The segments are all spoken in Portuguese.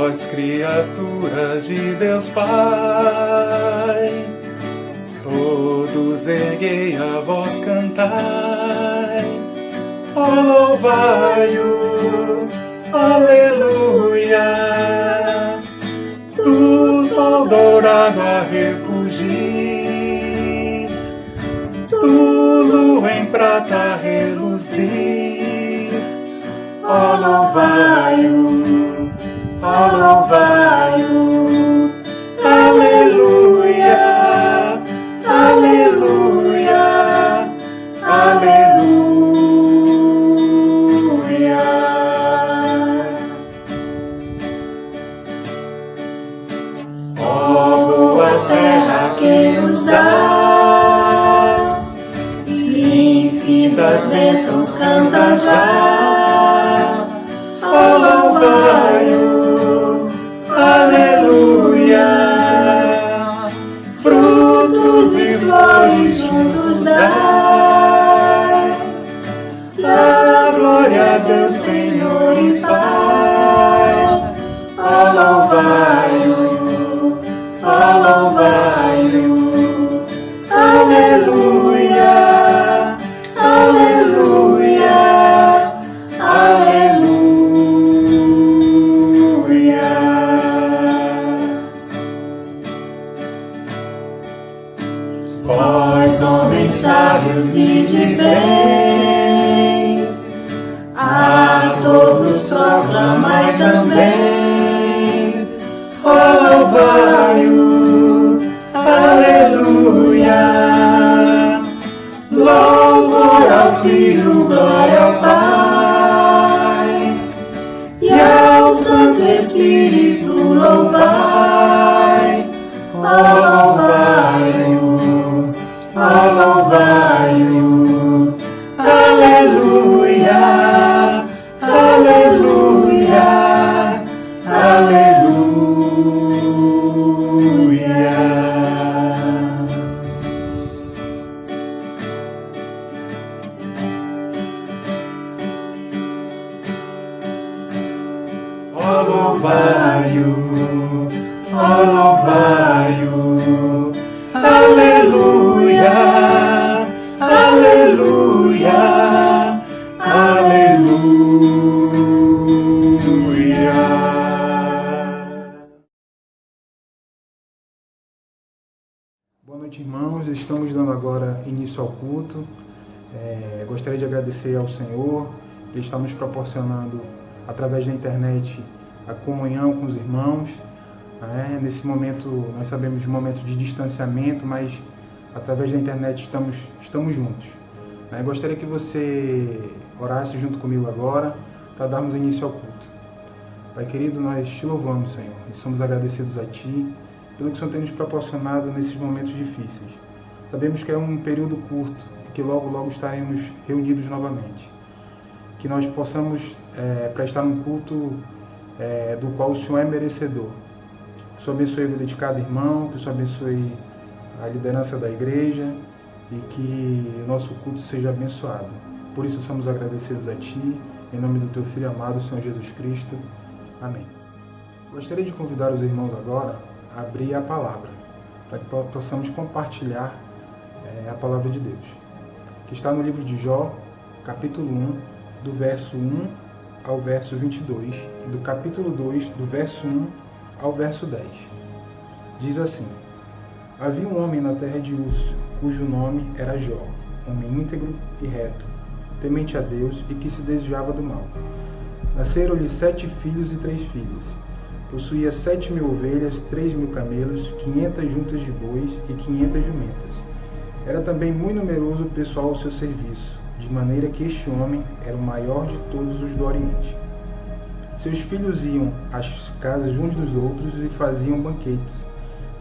vós, criaturas de Deus Pai, todos erguei a voz, cantai, ó louvai-o, aleluia, do sol dourado a refugir, do lua em prata a reluzir, ó louvai-o, aleluia, aleluia, aleluia. Ó boa terra que nos dás, infinitas bênçãos canta já, ó louvai-o, aleluia, frutos e flores juntos dai, pra glória a Deus, Senhor e Pai, ó louvai-o, aleluia, aleluia, aleluia. Vós, homens sábios e de bem, a todos proclamai também, ó louvai-o, aleluia, louvor ao Filho, glória ao Pai, e ao Santo Espírito louvai, ó louvai-o, aleluia, aleluia, aleluia. Ó louvai-o, aleluia, aleluia, aleluia. Boa noite, irmãos. Estamos dando agora início ao culto. Gostaria de agradecer ao Senhor. Ele está nos proporcionando, através da internet, a comunhão com os irmãos. Nesse momento, nós sabemos de um momento de distanciamento, mas através da internet estamos juntos. Gostaria que você orasse junto comigo agora, para darmos início ao culto. Pai querido, nós te louvamos, Senhor, e somos agradecidos a Ti, pelo que o Senhor tem nos proporcionado nesses momentos difíceis. Sabemos que é um período curto, e que logo, logo estaremos reunidos novamente. Que nós possamos prestar um culto do qual o Senhor é merecedor. Que o Senhor abençoe a vida de cada irmão, que o Senhor abençoe a liderança da igreja e que o nosso culto seja abençoado. Por isso somos agradecidos a Ti, em nome do Teu Filho amado, Senhor Jesus Cristo. Amém. Gostaria de convidar os irmãos agora a abrir a palavra, para que possamos compartilhar a palavra de Deus, que está no livro de Jó, capítulo 1, do verso 1 ao verso 22, e do capítulo 2, do verso 1 ao verso 10. Diz assim: Havia um homem na terra de Uz, cujo nome era Jó, homem íntegro e reto, temente a Deus e que se desviava do mal. Nasceram-lhe 7 filhos e 3 filhas. Possuía 7.000 ovelhas, 3.000 camelos, 500 juntas de bois e 500 jumentas. Era também muito numeroso o pessoal ao seu serviço, de maneira que este homem era o maior de todos os do Oriente. Seus filhos iam às casas uns dos outros e faziam banquetes,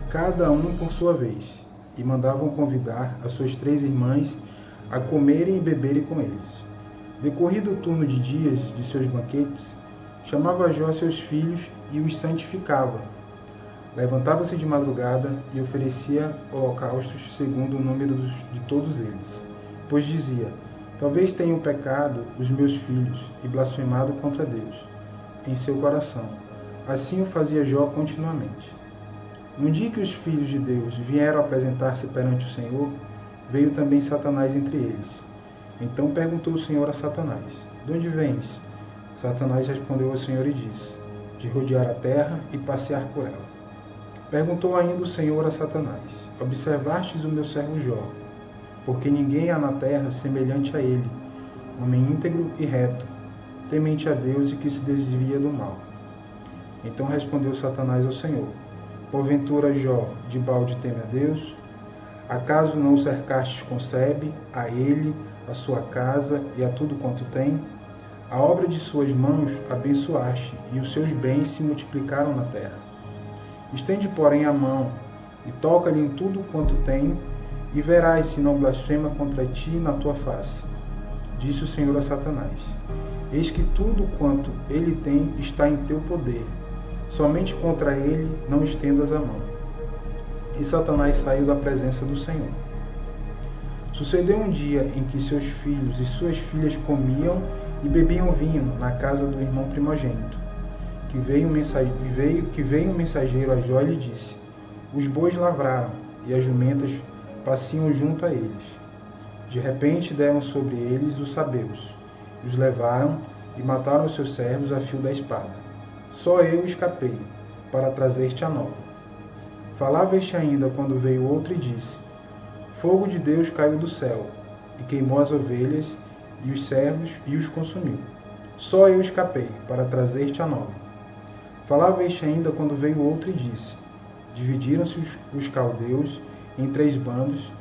cada um por sua vez, e mandavam convidar as suas 3 irmãs a comerem e beberem com eles. Decorrido o turno de dias de seus banquetes, chamava Jó seus filhos e os santificava. Levantava-se de madrugada e oferecia holocaustos segundo o número de todos eles, pois dizia: talvez tenham pecado os meus filhos e blasfemado contra Deus em seu coração, Assim o fazia Jó continuamente. Num dia que os filhos de Deus vieram apresentar-se perante o Senhor, veio também Satanás entre eles. Então perguntou o Senhor a Satanás: De onde vens? Satanás respondeu ao Senhor e disse: De rodear a terra e passear por ela. Perguntou ainda o Senhor a Satanás: Observastes o meu servo Jó, porque ninguém há na terra semelhante a ele, homem íntegro e reto, temente a Deus e que se desvia do mal. Então respondeu Satanás ao Senhor: Porventura Jó de balde teme a Deus? Acaso não o cercastes com sebe, a ele, a sua casa e a tudo quanto tem? A obra de suas mãos abençoaste, e os seus bens se multiplicaram na terra. Estende, porém, a mão, e toca-lhe em tudo quanto tem, e verás se não blasfema contra ti na tua face. Disse o Senhor a Satanás: Eis que tudo quanto ele tem está em teu poder, somente contra ele não estendas a mão. E Satanás saiu da presença do Senhor. Sucedeu um dia em que seus filhos e suas filhas comiam e bebiam vinho na casa do irmão primogênito, que veio um mensageiro a Jó e lhe disse: Os bois lavraram, e as jumentas pasciam junto a eles. De repente deram sobre eles os sabeus, os levaram e mataram os seus servos a fio da espada. Só eu escapei, para trazer-te a nova. Falava este ainda quando veio outro e disse: Fogo de Deus caiu do céu, e queimou as ovelhas e os servos e os consumiu. Só eu escapei, para trazer-te a nova. Falava este ainda quando veio outro e disse: Dividiram-se os caldeus em 3 bandos,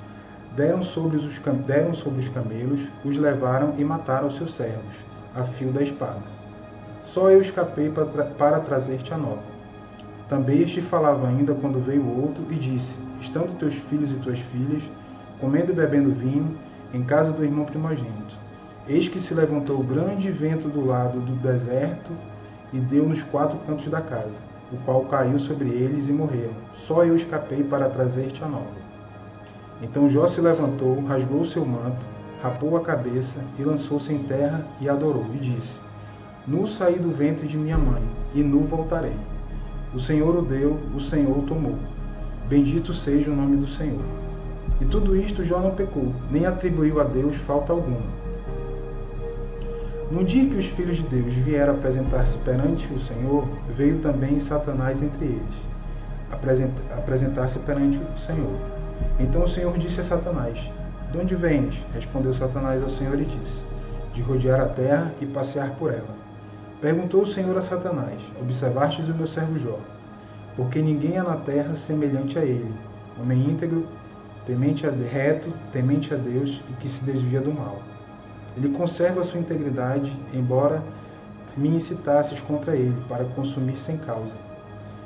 deram sobre os camelos, os levaram e mataram os seus servos, a fio da espada. Só eu escapei para trazer-te a nova. Também este falava ainda quando veio outro e disse: Estando teus filhos e tuas filhas, comendo e bebendo vinho, em casa do irmão primogênito. Eis que se levantou grande vento do lado do deserto e deu nos 4 cantos da casa, o qual caiu sobre eles e morreram. Só eu escapei para trazer-te a nova. Então Jó se levantou, rasgou o seu manto, rapou a cabeça e lançou-se em terra e adorou, e disse: Nu saí do ventre de minha mãe, e nu voltarei. O Senhor o deu, o Senhor o tomou. Bendito seja o nome do Senhor. E tudo isto Jó não pecou, nem atribuiu a Deus falta alguma. No dia que os filhos de Deus vieram apresentar-se perante o Senhor, veio também Satanás entre eles, apresentar-se perante o Senhor. Então o Senhor disse a Satanás: De onde vens? Respondeu Satanás ao Senhor e disse: De rodear a terra e passear por ela. Perguntou o Senhor a Satanás: Observastes o meu servo Jó? Porque ninguém há na terra semelhante a ele, homem íntegro, reto, temente a Deus e que se desvia do mal. Ele conserva a sua integridade, embora me incitasses contra ele, para consumir sem causa.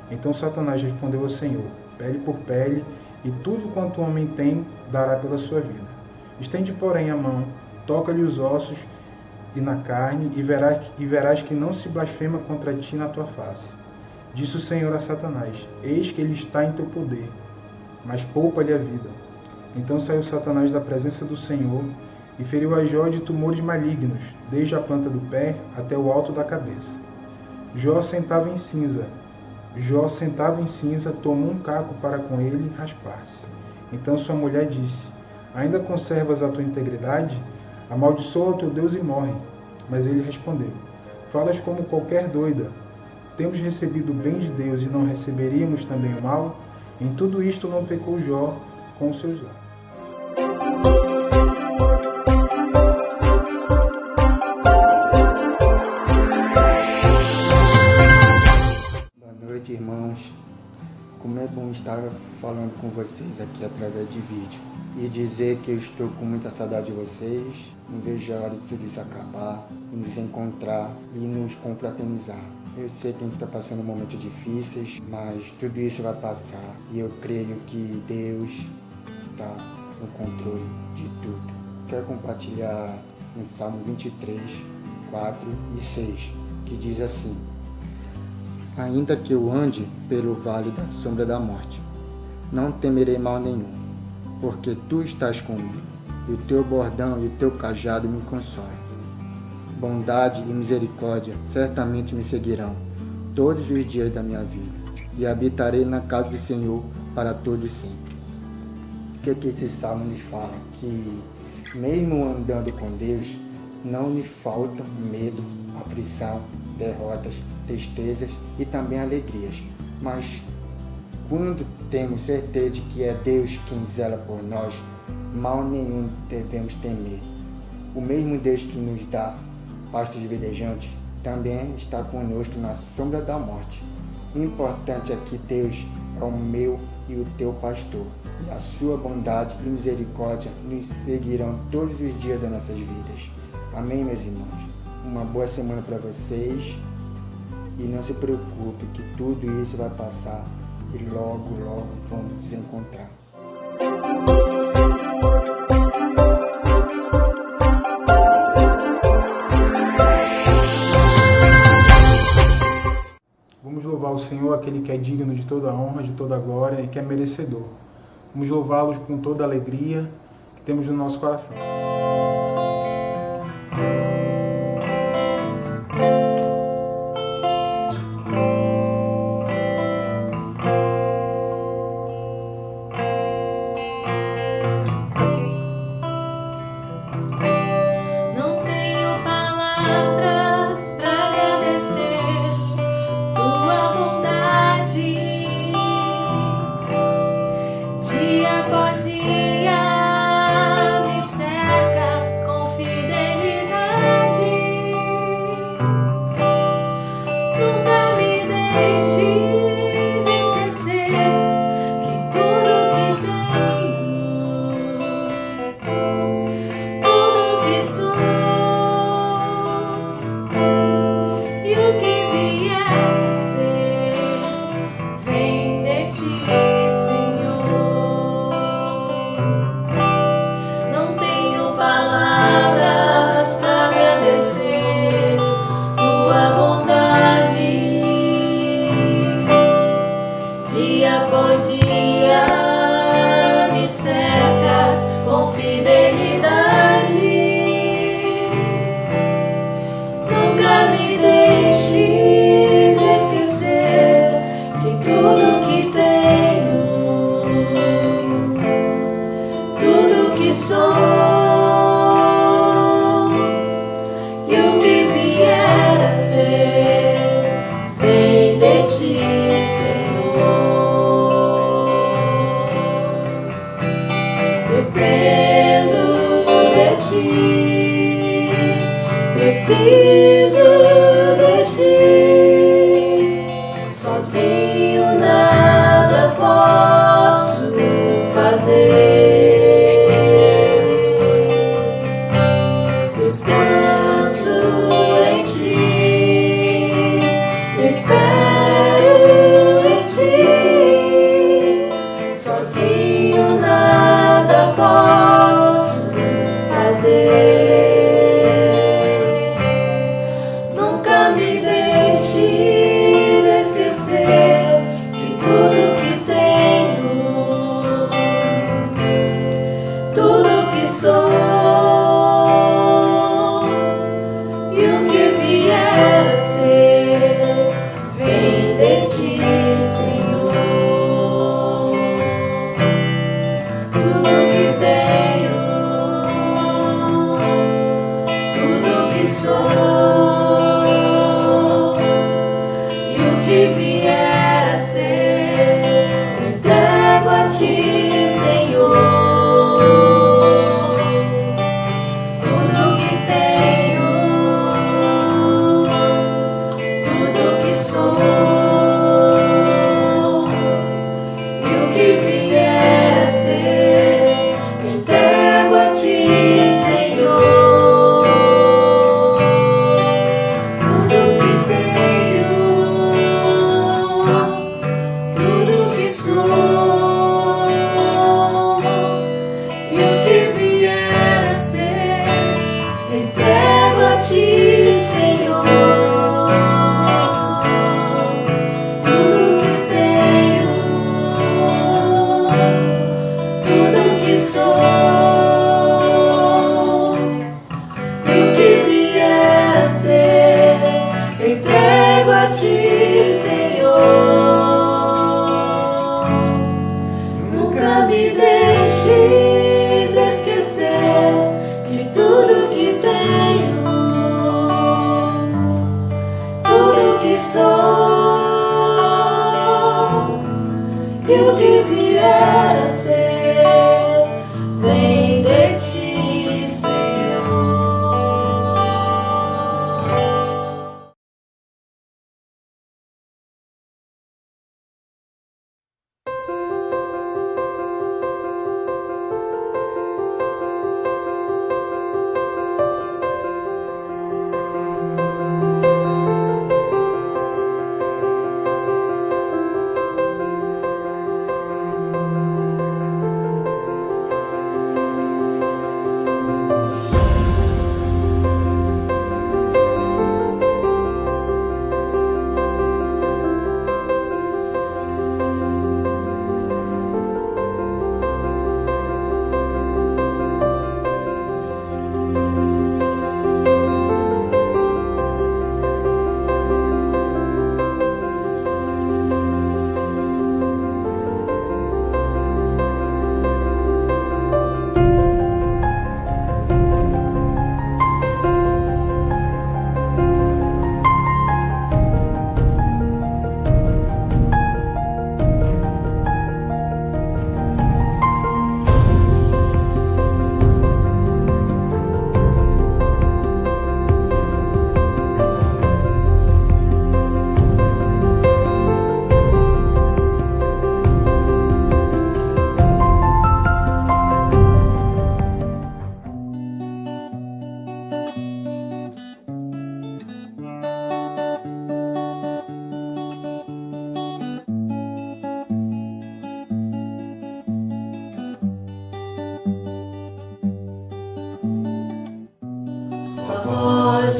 Então Satanás respondeu ao Senhor: Pele por pele, e tudo quanto o homem tem dará pela sua vida. Estende, porém, a mão, toca-lhe os ossos e na carne, e verás que não se blasfema contra ti na tua face. Disse o Senhor a Satanás: Eis que ele está em teu poder, mas poupa-lhe a vida. Então saiu Satanás da presença do Senhor e feriu a Jó de tumores malignos, desde a planta do pé até o alto da cabeça. Jó sentado em cinza, tomou um caco para com ele raspar-se. Então sua mulher disse: Ainda conservas a tua integridade? Amaldiçoa o teu Deus e morre. Mas ele respondeu: Falas como qualquer doida. Temos recebido o bem de Deus e não receberíamos também o mal? Em tudo isto não pecou Jó com os seus lábios. Boa noite, irmãos. Como é bom estar falando com vocês aqui através de vídeo e dizer que eu estou com muita saudade de vocês. Não vejo a hora de tudo isso acabar e nos encontrar e nos confraternizar. Eu sei que a gente está passando momentos difíceis, mas tudo isso vai passar e eu creio que Deus está no controle de tudo. Quero compartilhar um Salmo 23, 4 e 6, que diz assim: Ainda que eu ande pelo vale da sombra da morte, não temerei mal nenhum, porque tu estás comigo, e o teu bordão e o teu cajado me consolam. Bondade e misericórdia certamente me seguirão todos os dias da minha vida, e habitarei na casa do Senhor para todo sempre. O que esse salmo nos fala? Que mesmo andando com Deus, não me falta medo, aflição, derrotas, tristezas e também alegrias. Mas quando temos certeza de que é Deus quem zela por nós, mal nenhum devemos temer. O mesmo Deus que nos dá pastos verdejantes também está conosco na sombra da morte. O importante é que Deus é o meu e o teu pastor, e a sua bondade e misericórdia nos seguirão todos os dias das nossas vidas. Amém, meus irmãos? Uma boa semana para vocês, e não se preocupe que tudo isso vai passar e logo, logo vamos nos encontrar. Vamos louvar o Senhor, aquele que é digno de toda a honra, de toda a glória e que é merecedor. Vamos louvá-los com toda a alegria que temos no nosso coração. Não tenho palavras para agradecer tua bondade. Dia após dia me cercas com fidelidade. Nunca me deixes esquecer que tudo que tenho, tudo que sou e o que vier a ser vem de ti, Senhor. Não tenho palavras para agradecer tua bondade. Dia após dia me cercas com fidelidade. Nunca me deixes esquecer que tudo que tenho, tudo que sou e o que vier a ser vem de ti, Senhor. Dependo de ti, preciso de ti. Sozinho nada posso fazer. Descanso em ti, espero em ti. Sozinho nada posso fazer.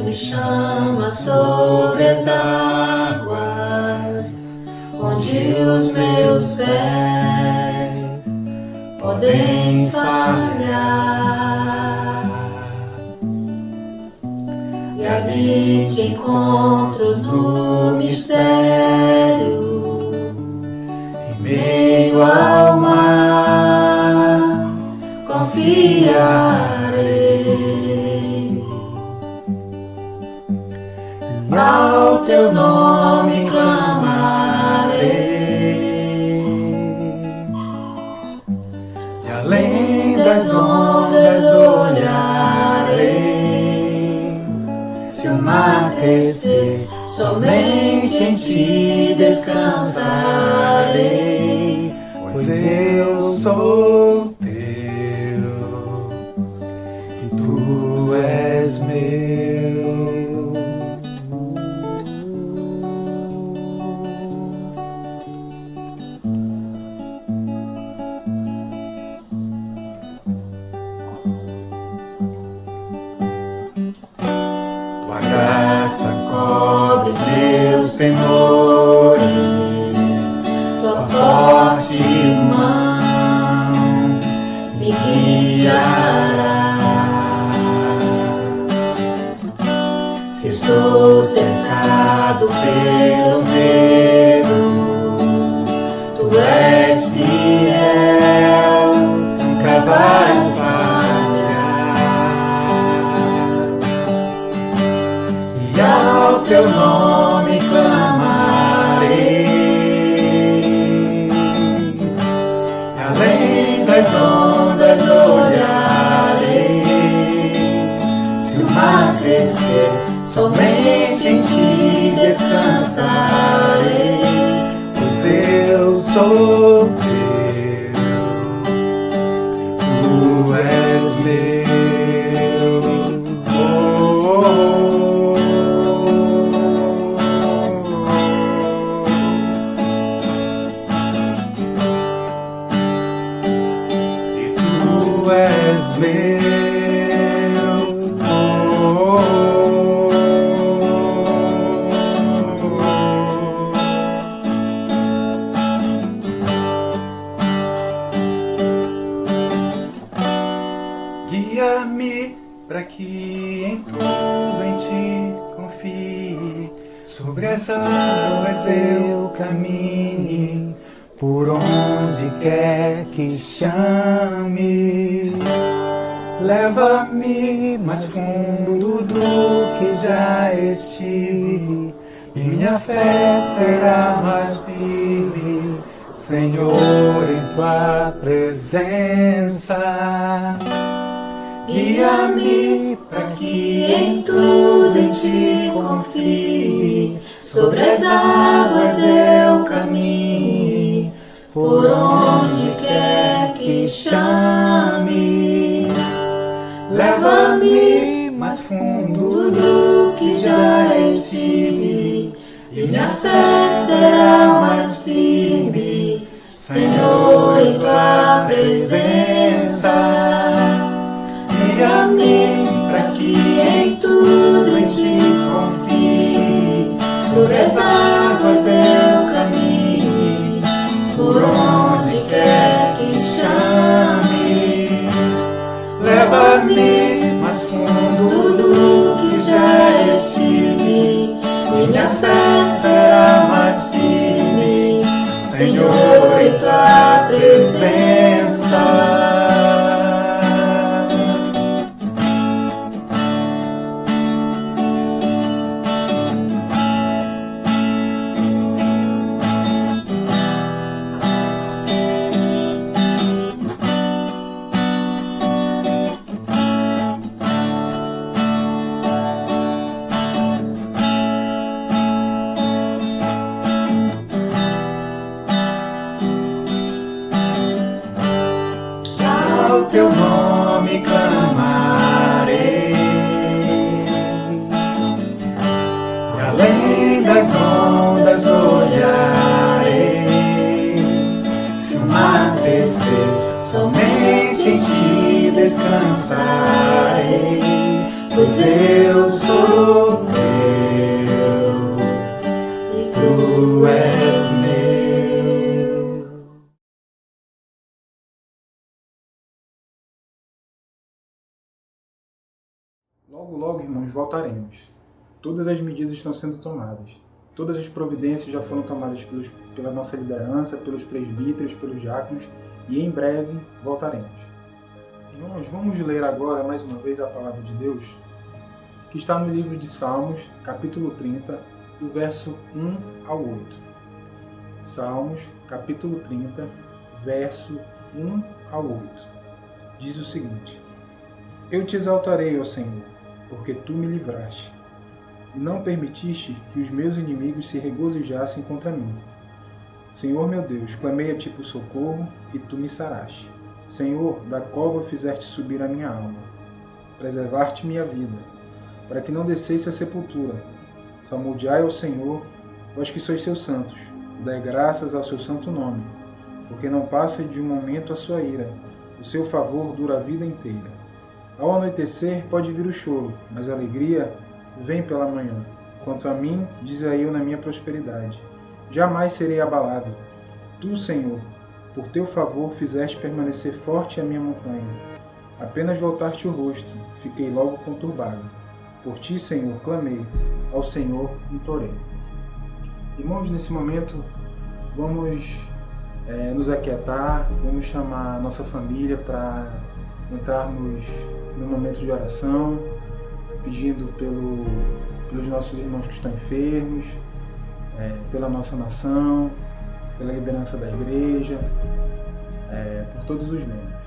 Deus me chama sobre as águas, onde os meus pés podem falhar. E ali te encontro no mistério, em meio ao mar, confiarei. Ao teu nome clamarei. Se além das ondas olharei, Se o mar crescer, somente em ti descansarei. pois eu sou teu e tu és meu. Tua graça cobre os meus temores, Tua forte mão me guiará. Se estou cercado pelo medo, Tu és fiel, nunca vais falhar. e ao teu nome clamarei. E além das ondas olharei. Se o mar crescer, somente em ti descansarei, pois eu sou teu, tu és meu. Oh, oh, oh. E tu és meu. Oh, oh, oh. Guia-me para que em tudo em ti confie, sobre as águas eu caminhe, por onde quer que chames. Leva-me mais fundo do que já estive, e minha fé será mais firme, Senhor, em tua presença. Guia-me para que em tudo em ti confie, sobre as águas eu caminhe, por onde quer que chames. Leva-me mais fundo do que já estive, e minha fé será mais firme, Senhor, em tua presença. Guia-me para que em tudo em ti confie, sobre as águas eu caminhe, por onde quer que chames. Leva-me mais fundo do que já estive, e minha fé será mais firme, Senhor, em tua presença. Ao teu nome clamarei, e além das ondas olharei. Se o mar crescer, somente em ti descansarei, pois eu sou teu e tu és meu. Logo, logo, irmãos, voltaremos. Todas as medidas estão sendo tomadas. Todas as providências já foram tomadas pela nossa liderança, pelos presbíteros, pelos diáconos, e em breve voltaremos. Irmãos, vamos ler agora mais uma vez a palavra de Deus, que está no livro de Salmos, capítulo 30, do verso 1 ao 8. Salmos, capítulo 30, verso 1 ao 8. Diz o seguinte: Eu te exaltarei, ó Senhor, porque tu me livraste, e não permitiste que os meus inimigos se regozijassem contra mim. Senhor meu Deus, clamei a ti por socorro, e tu me saraste. Senhor, da cova fizeste subir a minha alma, preservar-te minha vida, para que não descesse à sepultura. Salmodiai ao Senhor, vós que sois seus santos, dai graças ao seu santo nome, porque não passa de um momento a sua ira, o seu favor dura a vida inteira. Ao anoitecer pode vir o choro, mas a alegria vem pela manhã. Quanto a mim, dizia eu na minha prosperidade, jamais serei abalado. Tu, Senhor, por teu favor fizeste permanecer forte a minha montanha. Apenas voltar-te o rosto, fiquei logo conturbado. Por ti, Senhor, clamei, ao Senhor implorei. Irmãos, nesse momento, vamos nos aquietar, vamos chamar a nossa família para entrarmos no momento de oração, pedindo pelos nossos irmãos que estão enfermos, pela nossa nação, pela liderança da igreja, por todos os membros.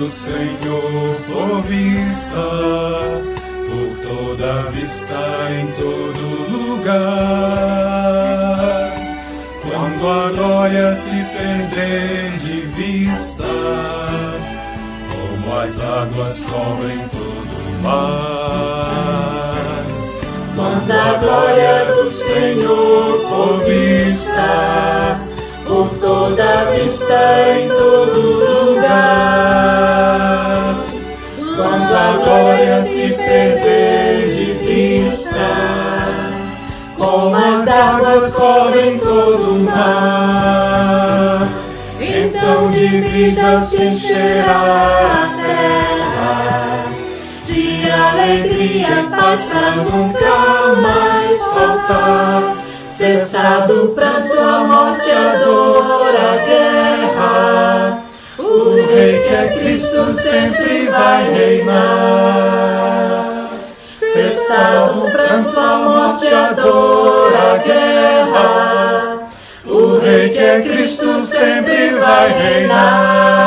Senhor for vista, por toda vista em todo lugar. Quando a glória se perder de vista, como as águas cobrem todo o mar. Quando a glória do Senhor for vista, por toda vista em todo lugar. Quando a glória se perder de vista, como as águas cobrem todo o mar, então de vida se encherá a terra, de alegria e paz pra nunca mais faltar. Cessado o pranto, a morte, a dor, a guerra, o Rei que é Cristo sempre vai reinar. Cessado o pranto, a morte, a dor, a guerra, o Rei que é Cristo sempre vai reinar.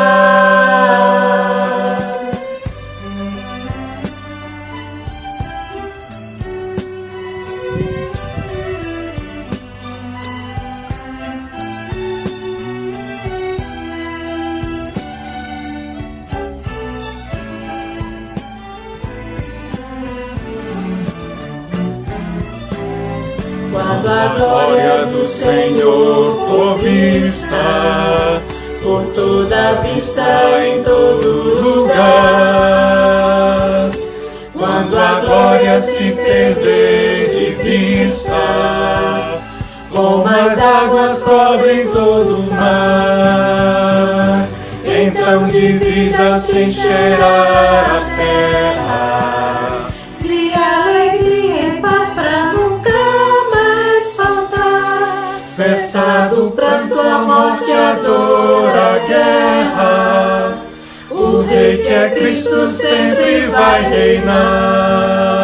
Quando a glória do Senhor for vista, por toda vista em todo lugar. Quando a glória se perder de vista, como as águas cobrem todo o mar, então de vida se encherá a terra, de alegria e paz pra nunca mais faltar. cessado o pranto, a morte, a dor, a guerra, o Rei que é Cristo sempre vai reinar.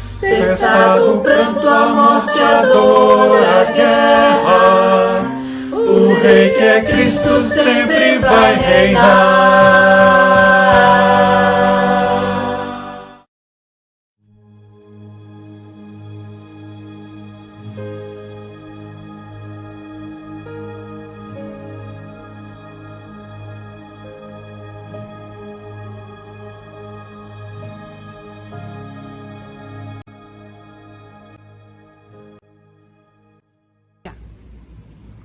Cessado o pranto, a morte, a dor, a guerra, o Rei que é Cristo sempre vai reinar.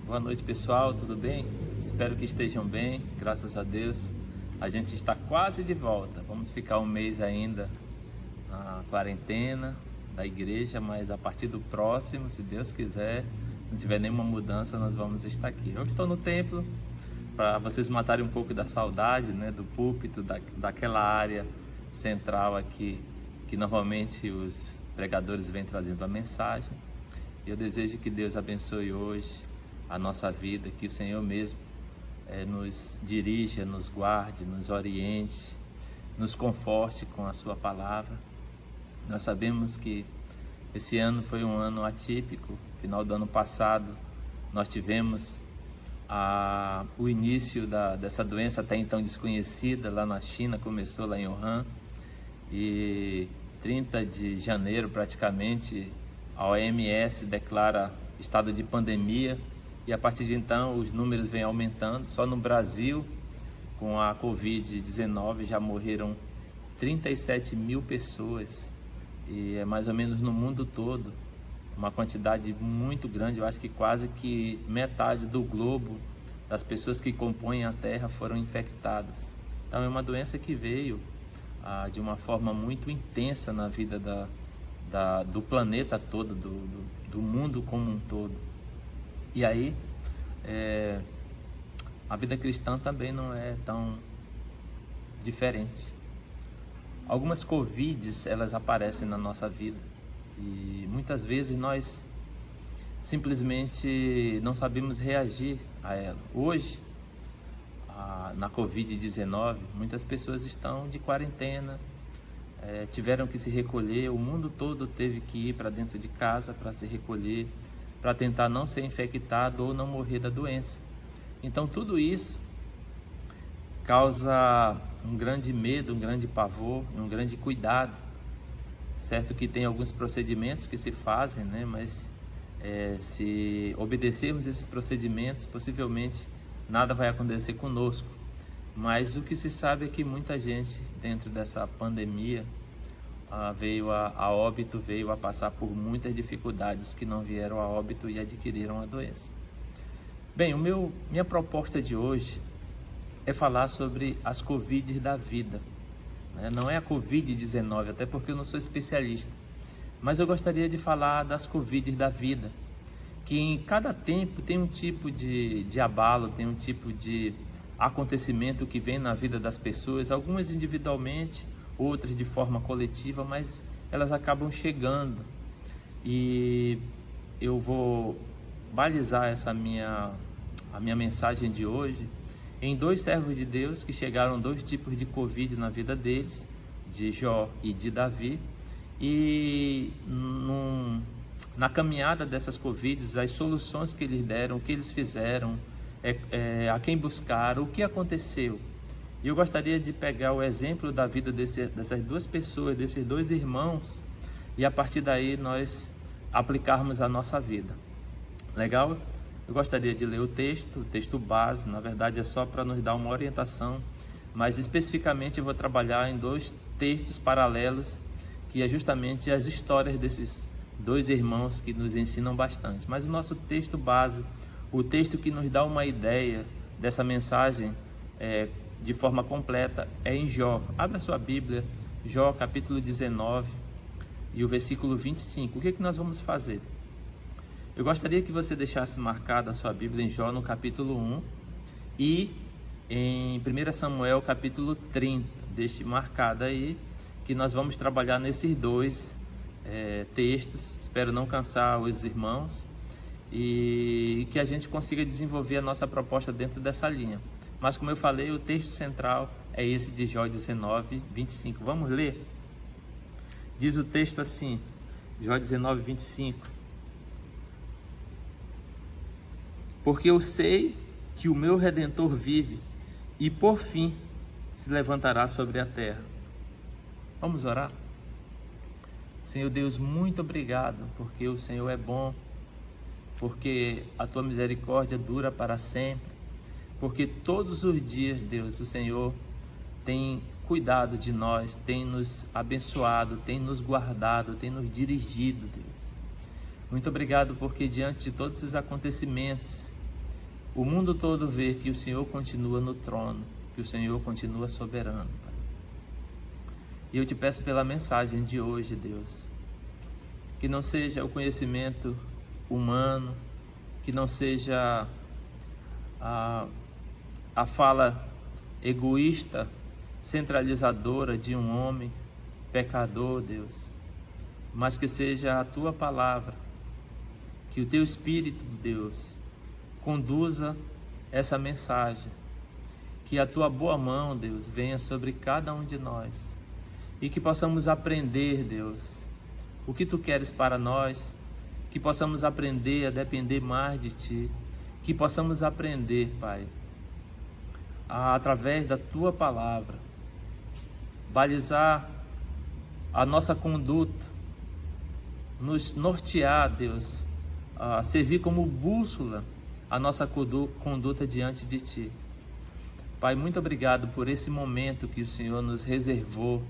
Boa noite, pessoal, tudo bem? Espero que estejam bem, graças a Deus. A gente está quase de volta. Vamos ficar um mês ainda na quarentena da igreja, mas a partir do próximo, se Deus quiser, não tiver nenhuma mudança, nós vamos estar aqui. Eu estou no templo para vocês matarem um pouco da saudade, né, do púlpito, daquela área central aqui, que normalmente os pregadores vêm trazendo a mensagem. Eu desejo que Deus abençoe hoje a nossa vida, que o Senhor mesmo nos dirija, nos guarde, nos oriente, nos conforte com a sua palavra. Nós sabemos que esse ano foi um ano atípico. Final do ano passado nós tivemos o início dessa doença até então desconhecida lá na China, começou lá em Wuhan, e 30 de janeiro praticamente a OMS declara estado de pandemia. E a partir de então os números vêm aumentando. Só no Brasil, com a Covid-19, já morreram 37 mil pessoas. E é mais ou menos no mundo todo, uma quantidade muito grande. Eu acho que quase que metade do globo, das pessoas que compõem a Terra, foram infectadas. Então é uma doença que veio de uma forma muito intensa na vida do planeta todo, do mundo como um todo. E aí, a vida cristã também não é tão diferente. Algumas Covids, elas aparecem na nossa vida e muitas vezes nós simplesmente não sabemos reagir a ela. Hoje, na Covid-19, muitas pessoas estão de quarentena, tiveram que se recolher, o mundo todo teve que ir para dentro de casa para se recolher, para tentar não ser infectado ou não morrer da doença. Então tudo isso causa um grande medo, um grande pavor, um grande cuidado. Certo que tem alguns procedimentos que se fazem, né? Mas se obedecermos esses procedimentos, possivelmente nada vai acontecer conosco. Mas o que se sabe é que muita gente dentro dessa pandemia veio a óbito, veio a passar por muitas dificuldades que não vieram a óbito e adquiriram a doença. Bem, minha proposta de hoje é falar sobre as Covid da vida. Não é a Covid-19, até porque eu não sou especialista, mas eu gostaria de falar das Covid da vida, que em cada tempo tem um tipo de abalo, tem um tipo de acontecimento que vem na vida das pessoas, algumas individualmente, outras de forma coletiva, mas elas acabam chegando. E eu vou balizar a minha mensagem de hoje em 2 servos de Deus que chegaram 2 tipos de Covid na vida deles, de Jó e de Davi, e na caminhada dessas Covids, as soluções que eles deram, o que eles fizeram, a quem buscaram, o que aconteceu. E eu gostaria de pegar o exemplo da vida dessas 2 pessoas, desses 2 irmãos, e a partir daí nós aplicarmos a nossa vida. Legal? Eu gostaria de ler o texto base, na verdade é só para nos dar uma orientação, mas especificamente eu vou trabalhar em 2 textos paralelos, que é justamente as histórias desses 2 irmãos que nos ensinam bastante. Mas o nosso texto base, o texto que nos dá uma ideia dessa mensagem de forma completa, é em Jó. Abra a sua Bíblia, Jó capítulo 19 e o versículo 25. O que nós vamos fazer? Eu gostaria que você deixasse marcada a sua Bíblia em Jó no capítulo 1 e em 1 Samuel capítulo 30. Deixe marcada aí que nós vamos trabalhar nesses 2 textos. Espero não cansar os irmãos e que a gente consiga desenvolver a nossa proposta dentro dessa linha. Mas como eu falei, o texto central é esse de Jó 19, 25. Vamos ler? Diz o texto assim, Jó 19, 25. Porque eu sei que o meu Redentor vive e por fim se levantará sobre a terra. Vamos orar? Senhor Deus, muito obrigado, porque o Senhor é bom, porque a tua misericórdia dura para sempre, porque todos os dias, Deus, o Senhor tem cuidado de nós, tem nos abençoado, tem nos guardado, tem nos dirigido, Deus. Muito obrigado porque diante de todos esses acontecimentos, o mundo todo vê que o Senhor continua no trono, que o Senhor continua soberano, Pai. E eu te peço pela mensagem de hoje, Deus, que não seja o conhecimento humano, que não seja a fala egoísta, centralizadora de um homem pecador, Deus, mas que seja a tua palavra, que o teu Espírito, Deus, conduza essa mensagem, que a tua boa mão, Deus, venha sobre cada um de nós e que possamos aprender, Deus, o que tu queres para nós, que possamos aprender a depender mais de ti, que possamos aprender, Pai, através da tua palavra, balizar a nossa conduta, nos nortear, Deus, a servir como bússola a nossa conduta diante de ti. Pai, muito obrigado por esse momento que o Senhor nos reservou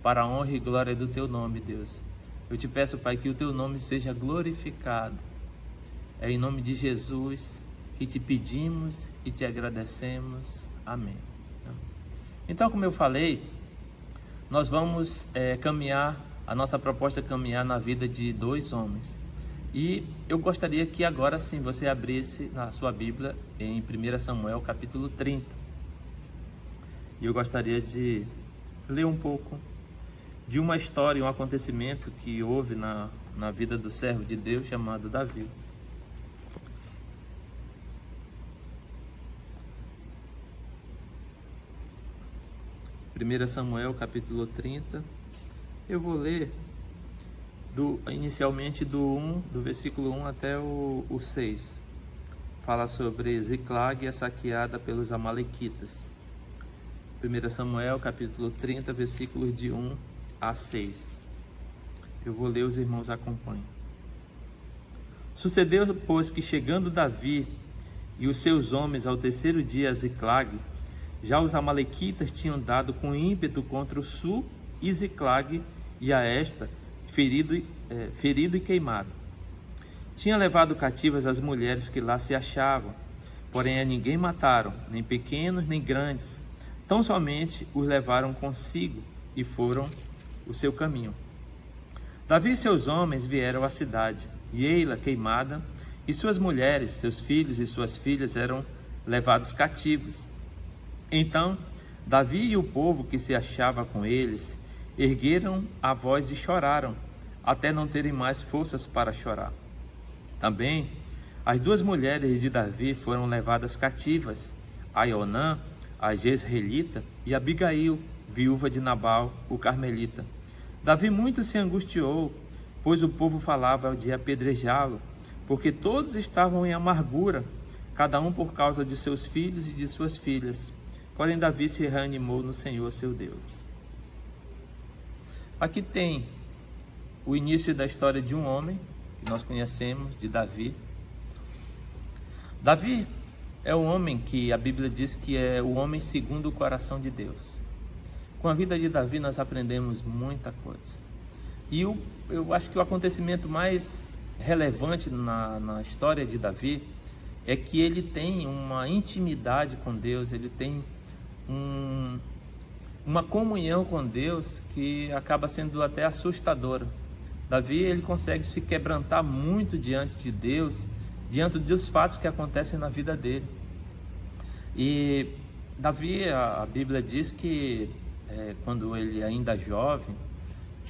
para a honra e glória do teu nome, Deus. Eu te peço, Pai, que o teu nome seja glorificado. É em nome de Jesus que te pedimos e te agradecemos. Amém. Então, como eu falei, nós vamos caminhar, a nossa proposta é caminhar na vida de 2 homens. E eu gostaria que agora sim você abrisse na sua Bíblia em 1 Samuel capítulo 30. E eu gostaria de ler um pouco de uma história, um acontecimento que houve na vida do servo de Deus chamado Davi. Primeira Samuel capítulo 30. Eu vou ler inicialmente do versículo 1 até o 6. Fala sobre Ziclag, a saqueada pelos amalequitas. 1 Samuel, capítulo 30, versículos de 1 a 6. Eu vou ler, os irmãos acompanhem. Sucedeu, pois, que chegando Davi e os seus homens ao terceiro dia a Ziclague, já os amalequitas tinham dado com ímpeto contra o sul e Ziclague e a esta, ferido e queimado. Tinha levado cativas as mulheres que lá se achavam, porém a ninguém mataram, nem pequenos nem grandes, tão somente os levaram consigo e foram o seu caminho. Davi e seus homens vieram à cidade, e ei-la queimada, e suas mulheres, seus filhos e suas filhas eram levados cativos. Então Davi e o povo que se achava com eles ergueram a voz e choraram, até não terem mais forças para chorar. Também as duas mulheres de Davi foram levadas cativas, Aionã, a Jezreelita, e Abigail, viúva de Nabal, o carmelita. Davi muito se angustiou, pois o povo falava de apedrejá-lo, porque todos estavam em amargura, cada um por causa de seus filhos e de suas filhas. Porém Davi se reanimou no Senhor seu Deus. Aqui tem o início da história de um homem que nós conhecemos, de Davi. Davi é um homem que a Bíblia diz que é o homem segundo o coração de Deus. Com a vida de Davi nós aprendemos muita coisa. E eu acho que o acontecimento mais relevante na história de Davi é que ele tem uma intimidade com Deus, ele tem uma comunhão com Deus que acaba sendo até assustadora. Davi, ele consegue se quebrantar muito diante de Deus, diante dos fatos que acontecem na vida dele. E Davi, a Bíblia diz que quando ele ainda jovem,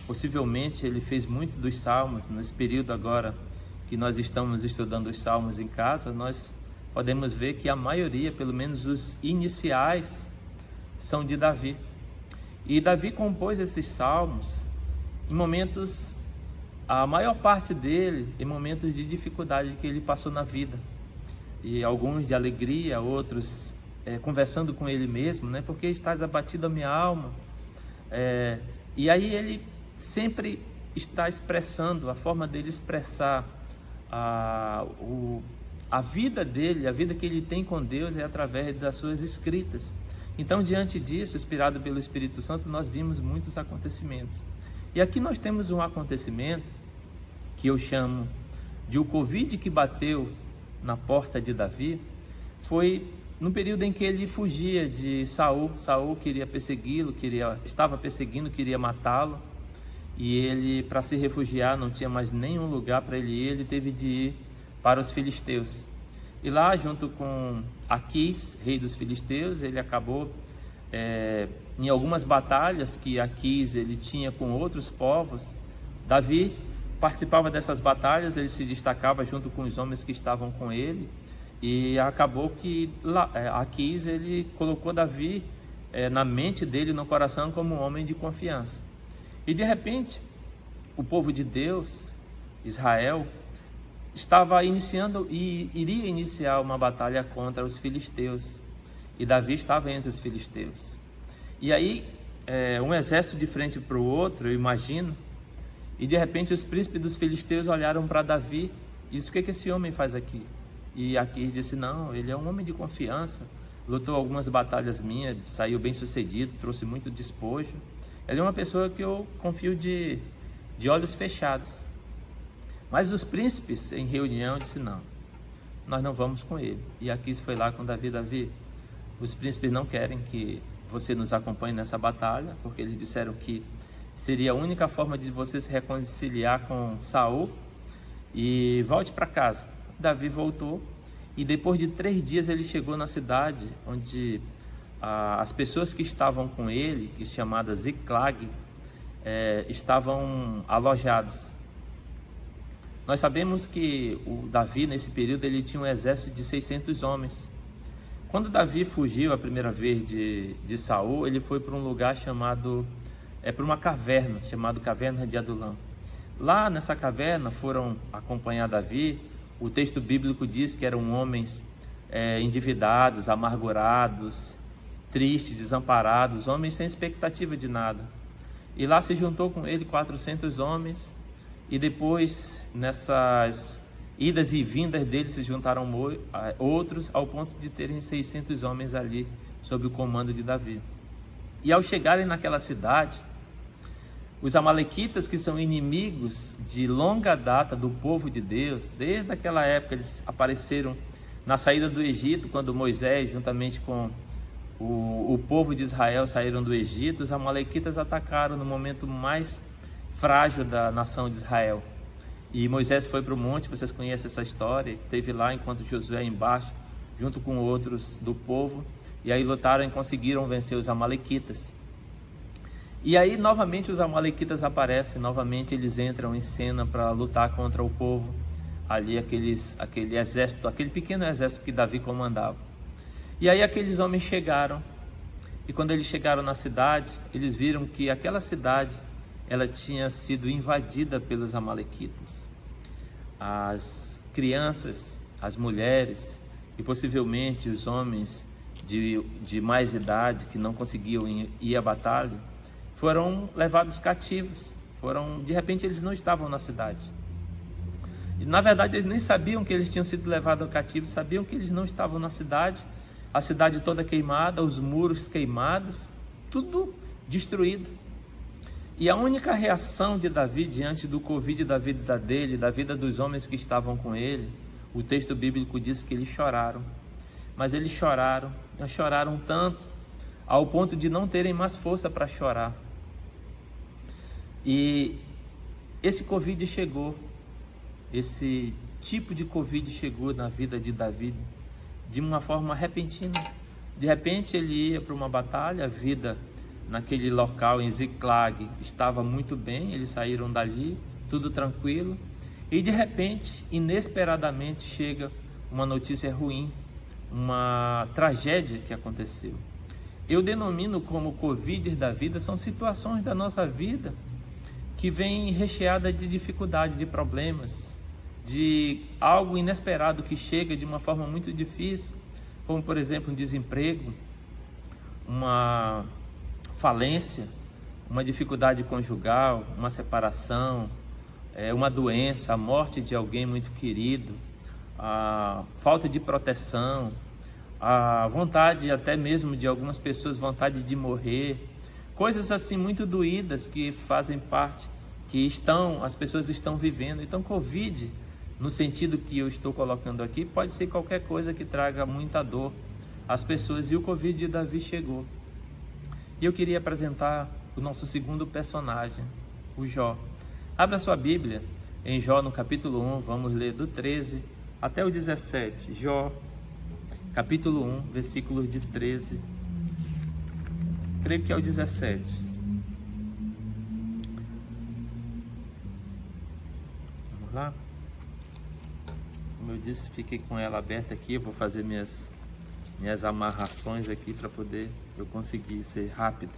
possivelmente ele fez muito dos salmos. Nesse período agora que nós estamos estudando os salmos em casa, nós podemos ver que a maioria, pelo menos os iniciais, são de Davi. E Davi compôs esses salmos em momentos, a maior parte dele, em momentos de dificuldade que ele passou na vida. E alguns de alegria, outros conversando com ele mesmo, né? Porque estás abatido a minha alma. E aí ele sempre está expressando, a forma dele expressar a vida dele, a vida que ele tem com Deus é através das suas escritas. Então, diante disso, inspirado pelo Espírito Santo, nós vimos muitos acontecimentos. E aqui nós temos um acontecimento que eu chamo de o Covid que bateu na porta de Davi. Foi no período em que ele fugia de Saul. Saul queria persegui-lo, estava perseguindo, queria matá-lo. E ele, para se refugiar, não tinha mais nenhum lugar para ele ir, ele teve de ir para os filisteus. E lá, junto com Aquis, rei dos filisteus, ele acabou em algumas batalhas que Aquis ele tinha com outros povos. Davi participava dessas batalhas, ele se destacava junto com os homens que estavam com ele. E acabou que Aquis ele colocou Davi na mente dele, no coração, como um homem de confiança. E de repente, o povo de Deus, Israel, estava iniciando e iria iniciar uma batalha contra os filisteus. E Davi estava entre os filisteus. E aí, um exército de frente para o outro, eu imagino, e de repente os príncipes dos filisteus olharam para Davi e disse: o que esse homem faz aqui? E Aquis disse: não, ele é um homem de confiança, lutou algumas batalhas minhas, saiu bem sucedido, trouxe muito despojo. Ele é uma pessoa que eu confio de olhos fechados. Mas os príncipes em reunião disseram: não, nós não vamos com ele. E Aquis foi lá com Davi: Davi, os príncipes não querem que você nos acompanhe nessa batalha, porque eles disseram que seria a única forma de você se reconciliar com Saul, e volte para casa. Davi voltou, e depois de 3 dias ele chegou na cidade onde as pessoas que estavam com ele, que chamadas Ziclague, estavam alojados. Nós sabemos que o Davi, nesse período, ele tinha um exército de 600 homens. Quando Davi fugiu a primeira vez de Saul, ele foi para um lugar para uma caverna, chamada Caverna de Adulão. Lá nessa caverna foram acompanhar Davi. O texto bíblico diz que eram homens endividados, amargurados, tristes, desamparados, homens sem expectativa de nada. E lá se juntou com ele 400 homens, e depois, nessas idas e vindas dele, se juntaram outros, ao ponto de terem 600 homens ali, sob o comando de Davi. E ao chegarem naquela cidade, os amalequitas, que são inimigos de longa data do povo de Deus, desde aquela época eles apareceram na saída do Egito, quando Moisés, juntamente com o povo de Israel, saíram do Egito. Os amalequitas atacaram no momento mais frágil da nação de Israel. E Moisés foi para o monte, vocês conhecem essa história, esteve lá enquanto Josué embaixo, junto com outros do povo, e aí lutaram e conseguiram vencer os amalequitas. E aí novamente os amalequitas aparecem, novamente eles entram em cena para lutar contra o povo, ali aquele exército, aquele pequeno exército que Davi comandava. E aí aqueles homens chegaram, e quando eles chegaram na cidade, eles viram que aquela cidade, ela tinha sido invadida pelos amalequitas. As crianças, as mulheres e possivelmente os homens de mais idade que não conseguiam ir à batalha, foram levados cativos. De repente eles não estavam na cidade. E na verdade eles nem sabiam que eles tinham sido levados cativos, sabiam que eles não estavam na cidade, a cidade toda queimada, os muros queimados, tudo destruído. E a única reação de Davi diante do Covid da vida dele, da vida dos homens que estavam com ele, o texto bíblico diz que eles choraram. Mas eles choraram tanto, ao ponto de não terem mais força para chorar. E esse Covid chegou, esse tipo de Covid chegou na vida de Davi de uma forma repentina. De repente ele ia para uma batalha, a vida naquele local em Ziclag estava muito bem, eles saíram dali, tudo tranquilo, e de repente, inesperadamente, chega uma notícia ruim, uma tragédia que aconteceu. Eu denomino como Covid da vida, são situações da nossa vida que vêm recheada de dificuldade, de problemas, de algo inesperado que chega de uma forma muito difícil, como por exemplo um desemprego, uma falência, uma dificuldade conjugal, uma separação, uma doença, a morte de alguém muito querido, a falta de proteção, a vontade até mesmo de algumas pessoas, vontade de morrer, coisas assim muito doídas que fazem parte, que as pessoas estão vivendo. Então Covid, no sentido que eu estou colocando aqui, pode ser qualquer coisa que traga muita dor às pessoas, e o Covid de Davi chegou. E eu queria apresentar o nosso segundo personagem, o Jó. Abra sua Bíblia em Jó no capítulo 1, vamos ler do 13 até o 17. Jó, capítulo 1, versículos de 13, creio que é o 17. Vamos lá? Como eu disse, fiquei com ela aberta aqui, eu vou fazer minhas amarrações aqui para poder eu conseguir ser rápido.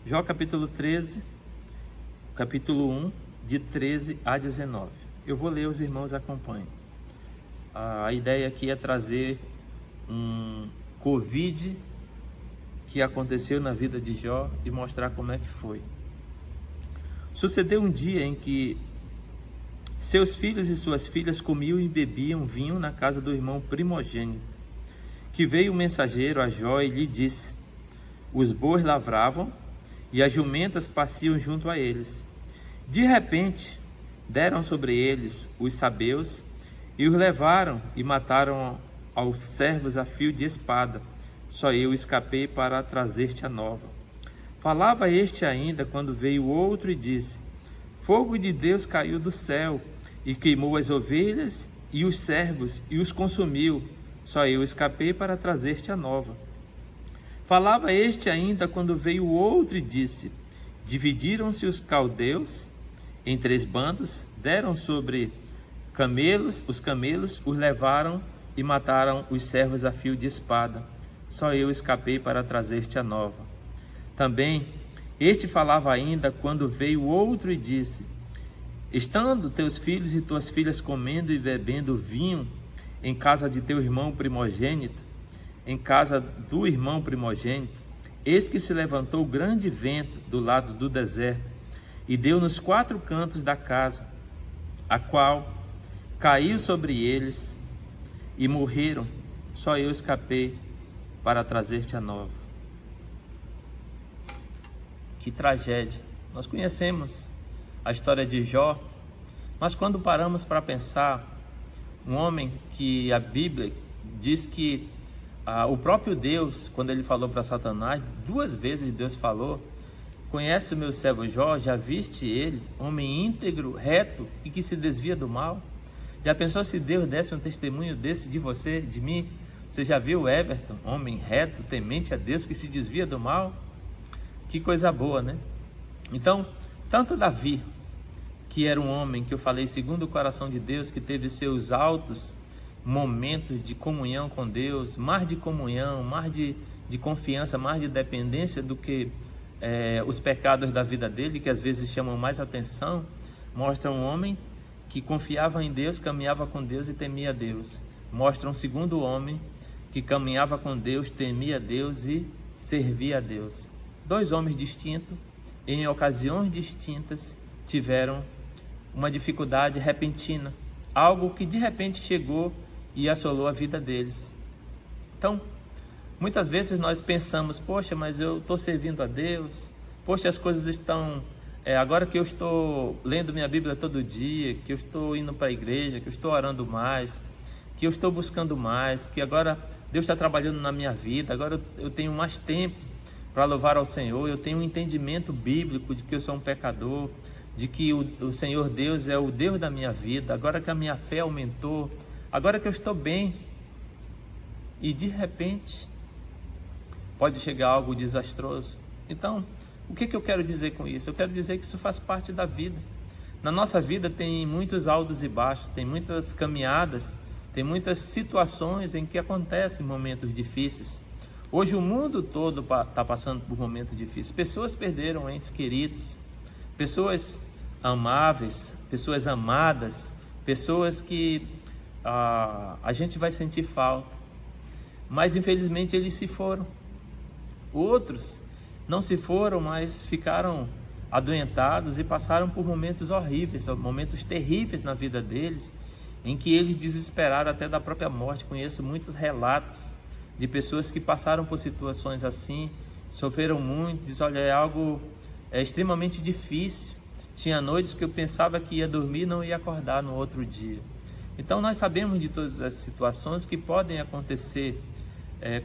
Jó capítulo 13, capítulo 1, de 13 a 19. Eu vou ler, os irmãos acompanhem. A ideia aqui é trazer um Covid que aconteceu na vida de Jó e mostrar como é que foi. Sucedeu um dia em que seus filhos e suas filhas comiam e bebiam vinho na casa do irmão primogênito, que veio o mensageiro a Jó e lhe disse: os bois lavravam e as jumentas pasciam junto a eles. De repente, deram sobre eles os sabeus e os levaram e mataram aos servos a fio de espada. Só eu escapei para trazer-te a nova. Falava este ainda quando veio outro e disse: fogo de Deus caiu do céu e queimou as ovelhas e os servos e os consumiu. Só eu escapei para trazer-te a nova. Falava este ainda quando veio outro e disse: dividiram-se os caldeus em 3 bandos, deram sobre os camelos os levaram e mataram os servos a fio de espada. Só eu escapei para trazer-te a nova. Também este falava ainda quando veio outro e disse: estando teus filhos e tuas filhas comendo e bebendo vinho em casa de teu irmão primogênito, em casa do irmão primogênito, eis que se levantou grande vento do lado do deserto, e deu nos 4 cantos da casa, a qual caiu sobre eles, e morreram. Só eu escapei para trazer-te a nova. Que tragédia! Nós conhecemos a história de Jó, mas quando paramos para pensar, um homem que a Bíblia diz que o próprio Deus, quando ele falou para Satanás, 2 vezes Deus falou: conhece o meu servo Jó, já viste ele, homem íntegro, reto e que se desvia do mal? Já pensou se Deus desse um testemunho desse de você, de mim? Você já viu Everton, homem reto, temente a Deus, que se desvia do mal? Que coisa boa, né? Então, tanto Davi, que era um homem que eu falei segundo o coração de Deus, que teve seus altos momentos de comunhão com Deus, mais de comunhão, mais de confiança, mais de dependência do que os pecados da vida dele, que às vezes chamam mais atenção, mostra um homem que confiava em Deus, caminhava com Deus e temia Deus. Mostra um segundo homem que caminhava com Deus, temia Deus e servia a Deus. 2 homens distintos, em ocasiões distintas, tiveram uma dificuldade repentina, algo que de repente chegou e assolou a vida deles. Então, muitas vezes nós pensamos: poxa, mas eu estou servindo a Deus, poxa, as coisas estão... agora que eu estou lendo minha Bíblia todo dia, que eu estou indo para a igreja, que eu estou orando mais, que eu estou buscando mais, que agora Deus está trabalhando na minha vida, agora eu tenho mais tempo para louvar ao Senhor, eu tenho um entendimento bíblico de que eu sou um pecador, de que o Senhor Deus é o Deus da minha vida, agora que a minha fé aumentou, agora que eu estou bem, e de repente pode chegar algo desastroso. Então, o que eu quero dizer com isso? Eu quero dizer que isso faz parte da vida. Na nossa vida tem muitos altos e baixos, tem muitas caminhadas, tem muitas situações em que acontecem momentos difíceis. Hoje o mundo todo está passando por momentos difíceis. Pessoas perderam entes queridos, pessoas amáveis, pessoas amadas, pessoas que a gente vai sentir falta. Mas infelizmente eles se foram. Outros não se foram, mas ficaram adoentados e passaram por momentos horríveis, momentos terríveis na vida deles, em que eles desesperaram até da própria morte. Conheço muitos relatos de pessoas que passaram por situações assim, sofreram muito, diz: olha, é algo extremamente difícil. Tinha noites que eu pensava que ia dormir e não ia acordar no outro dia. Então nós sabemos de todas as situações que podem acontecer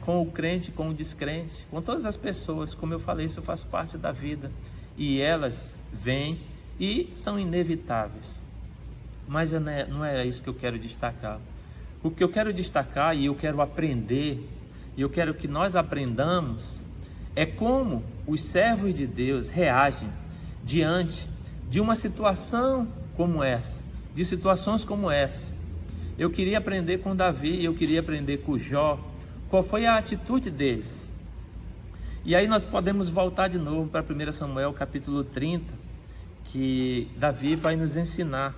com o crente, com o descrente, com todas as pessoas. Como eu falei, isso faz parte da vida e elas vêm e são inevitáveis. Mas não é isso que eu quero destacar. O que eu quero destacar, e eu quero aprender, e eu quero que nós aprendamos, é como os servos de Deus reagem diante de uma situação como essa, de situações como essa. Eu queria aprender com Davi, eu queria aprender com Jó, qual foi a atitude deles. E aí nós podemos voltar de novo para 1 Samuel capítulo 30, que Davi vai nos ensinar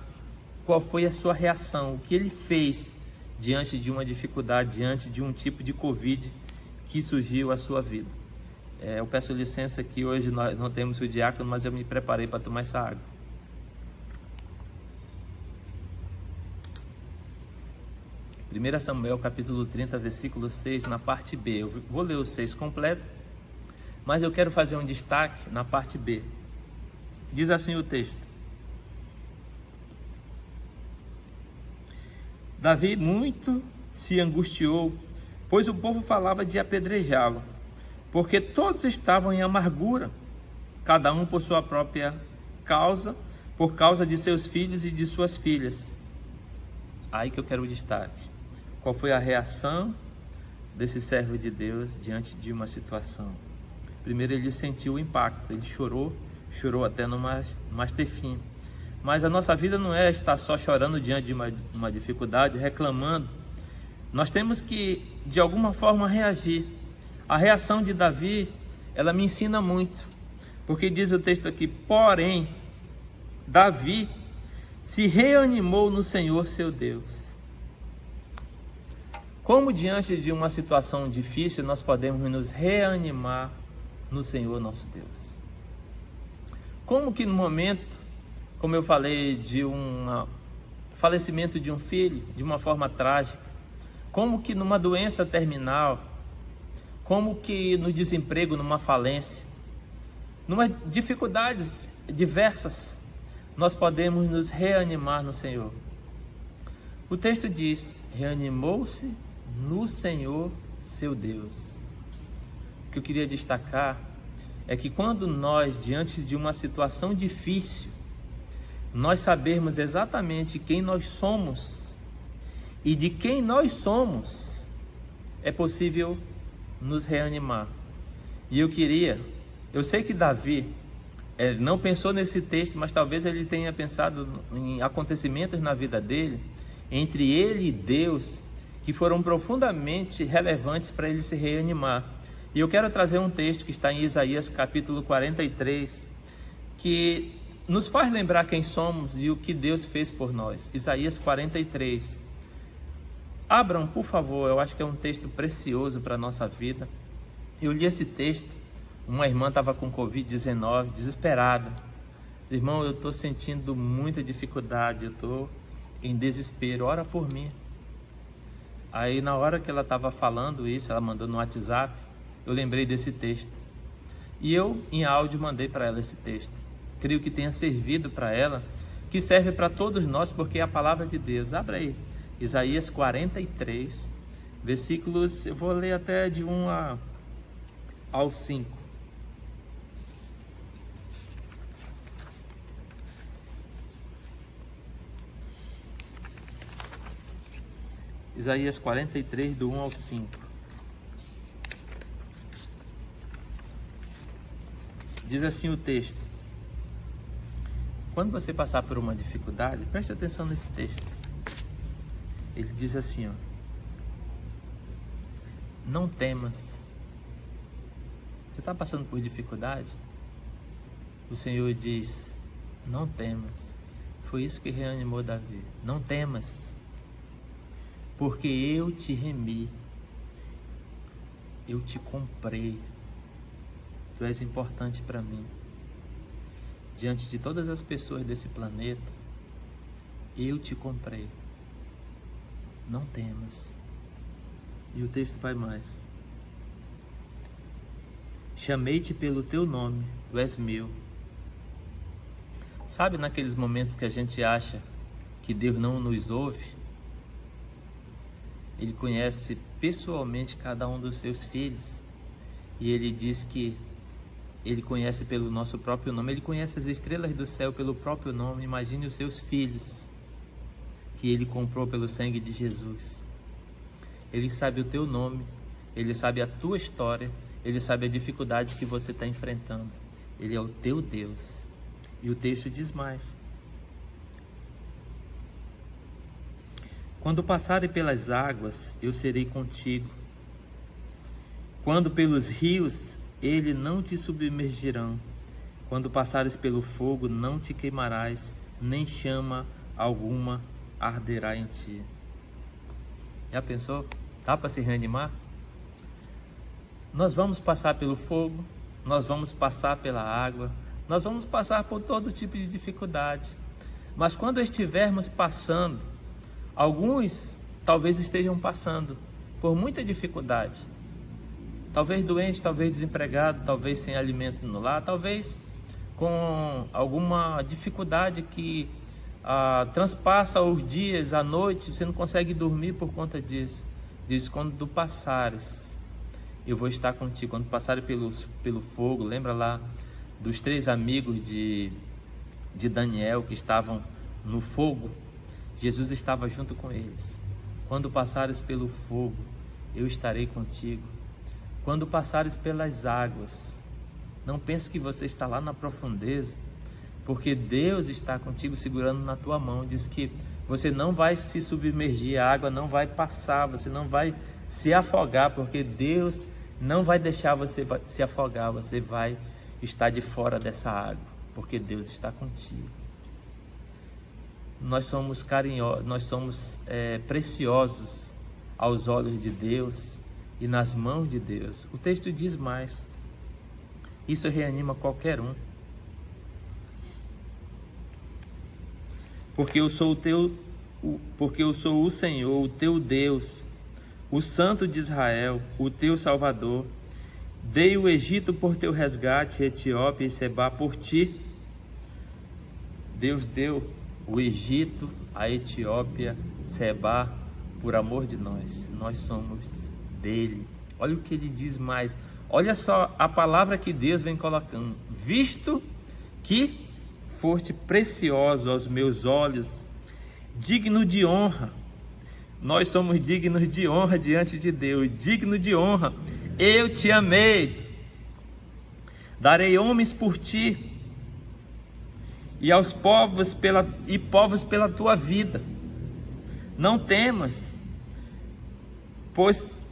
qual foi a sua reação, o que ele fez diante de uma dificuldade, diante de um tipo de Covid que surgiu à sua vida. Eu peço licença que hoje nós não temos o diácono, mas eu me preparei para tomar essa água. 1 Samuel capítulo 30, versículo 6, na parte B. Eu vou ler o 6 completo, mas eu quero fazer um destaque na parte B. Diz assim o texto: Davi muito se angustiou, pois o povo falava de apedrejá-lo, porque todos estavam em amargura, cada um por sua própria causa, por causa de seus filhos e de suas filhas. Aí que eu quero o destaque. Qual foi a reação desse servo de Deus diante de uma situação? Primeiro ele sentiu o impacto, ele chorou até não mais ter fim. Mas a nossa vida não é estar só chorando diante de uma dificuldade, reclamando. Nós temos que, de alguma forma, reagir. A reação de Davi, ela me ensina muito, porque diz o texto aqui: porém, Davi se reanimou no Senhor seu Deus. Como diante de uma situação difícil nós podemos nos reanimar no Senhor nosso Deus? Como que no momento, como eu falei, de um falecimento de um filho, de uma forma trágica, como que numa doença terminal, como que no desemprego, numa falência, numa dificuldades diversas, nós podemos nos reanimar no Senhor. O texto diz: reanimou-se no Senhor seu Deus. O que eu queria destacar é que quando nós, diante de uma situação difícil, nós sabermos exatamente quem nós somos e de quem nós somos, é possível nos reanimar. E eu sei que Davi não pensou nesse texto, mas talvez ele tenha pensado em acontecimentos na vida dele, entre ele e Deus, que foram profundamente relevantes para ele se reanimar. E eu quero trazer um texto que está em Isaías capítulo 43, que nos faz lembrar quem somos e o que Deus fez por nós. Isaías 43. Abram, por favor, eu acho que é um texto precioso para a nossa vida. Eu li esse texto, uma irmã estava com Covid-19, desesperada. Irmão, eu estou sentindo muita dificuldade, eu estou em desespero, ora por mim. Aí na hora que ela estava falando isso, ela mandou no WhatsApp, eu lembrei desse texto. E eu, em áudio, mandei para ela esse texto. Creio que tenha servido para ela, que serve para todos nós, porque é a palavra de Deus. Abra aí, Isaías 43, versículos, eu vou ler até de 1 ao 5. Isaías 43, do 1 ao 5. Diz assim o texto: quando você passar por uma dificuldade, preste atenção nesse texto. Ele diz assim, ó: não temas. Você está passando por dificuldade? O Senhor diz: não temas. Foi isso que reanimou Davi. Não temas, porque eu te remi, eu te comprei. Tu és importante para mim. Diante de todas as pessoas desse planeta, eu te comprei. Não temas. E o texto vai mais. Chamei-te pelo teu nome, tu és meu. Sabe naqueles momentos que a gente acha que Deus não nos ouve? Ele conhece pessoalmente cada um dos seus filhos. E ele diz que ele conhece pelo nosso próprio nome. Ele conhece as estrelas do céu pelo próprio nome. Imagine os seus filhos, que ele comprou pelo sangue de Jesus. Ele sabe o teu nome, ele sabe a tua história, ele sabe a dificuldade que você está enfrentando. Ele é o teu Deus. E o texto diz mais: quando passarem pelas águas, eu serei contigo. Quando pelos rios, eles não te submergirão. Quando passares pelo fogo, não te queimarás, nem chama alguma arderá em ti. Já pensou? Dá para se reanimar? Nós vamos passar pelo fogo, nós vamos passar pela água, nós vamos passar por todo tipo de dificuldade. Mas quando estivermos passando, alguns talvez estejam passando por muita dificuldade. Talvez doente, talvez desempregado, talvez sem alimento no lar, talvez com alguma dificuldade que transpassa os dias, a noite, você não consegue dormir por conta disso. Diz: quando passares, eu vou estar contigo. Quando passares pelo fogo, lembra lá dos 3 amigos de Daniel que estavam no fogo? Jesus estava junto com eles. Quando passares pelo fogo, eu estarei contigo. Quando passares pelas águas, não pense que você está lá na profundeza, porque Deus está contigo segurando na tua mão. Diz que você não vai se submergir, a água não vai passar, você não vai se afogar, porque Deus não vai deixar você se afogar, você vai estar de fora dessa água, porque Deus está contigo. Nós somos carinhosos, nós somos preciosos aos olhos de Deus e nas mãos de Deus. O texto diz mais: isso reanima qualquer um. Porque eu sou o Senhor, o teu Deus, o Santo de Israel, o teu Salvador. Dei o Egito por teu resgate, Etiópia e Sebá por ti. Deus deu o Egito, a Etiópia, Sebá, por amor de nós. Nós somos dele. Olha o que ele diz mais. Olha só a palavra que Deus vem colocando. Visto que foste precioso aos meus olhos, digno de honra. Nós somos dignos de honra diante de Deus, digno de honra. Eu te amei. Darei homens por ti e aos povos pela tua vida. Não temas,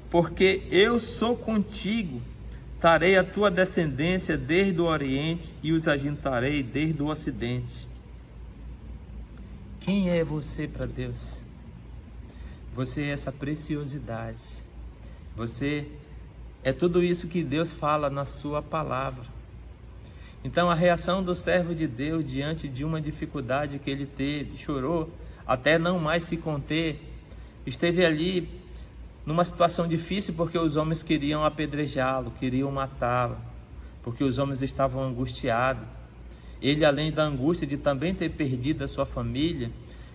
porque eu sou contigo. Trarei a tua descendência desde o Oriente e os ajuntarei desde o Ocidente. Quem é você para Deus? Você é essa preciosidade. Você é tudo isso que Deus fala na sua palavra. Então a reação do servo de Deus diante de uma dificuldade que ele teve, chorou até não mais se conter, esteve ali numa situação difícil porque os homens queriam apedrejá-lo, queriam matá-lo, porque os homens estavam angustiados. Ele, além da angústia de também ter perdido a sua família,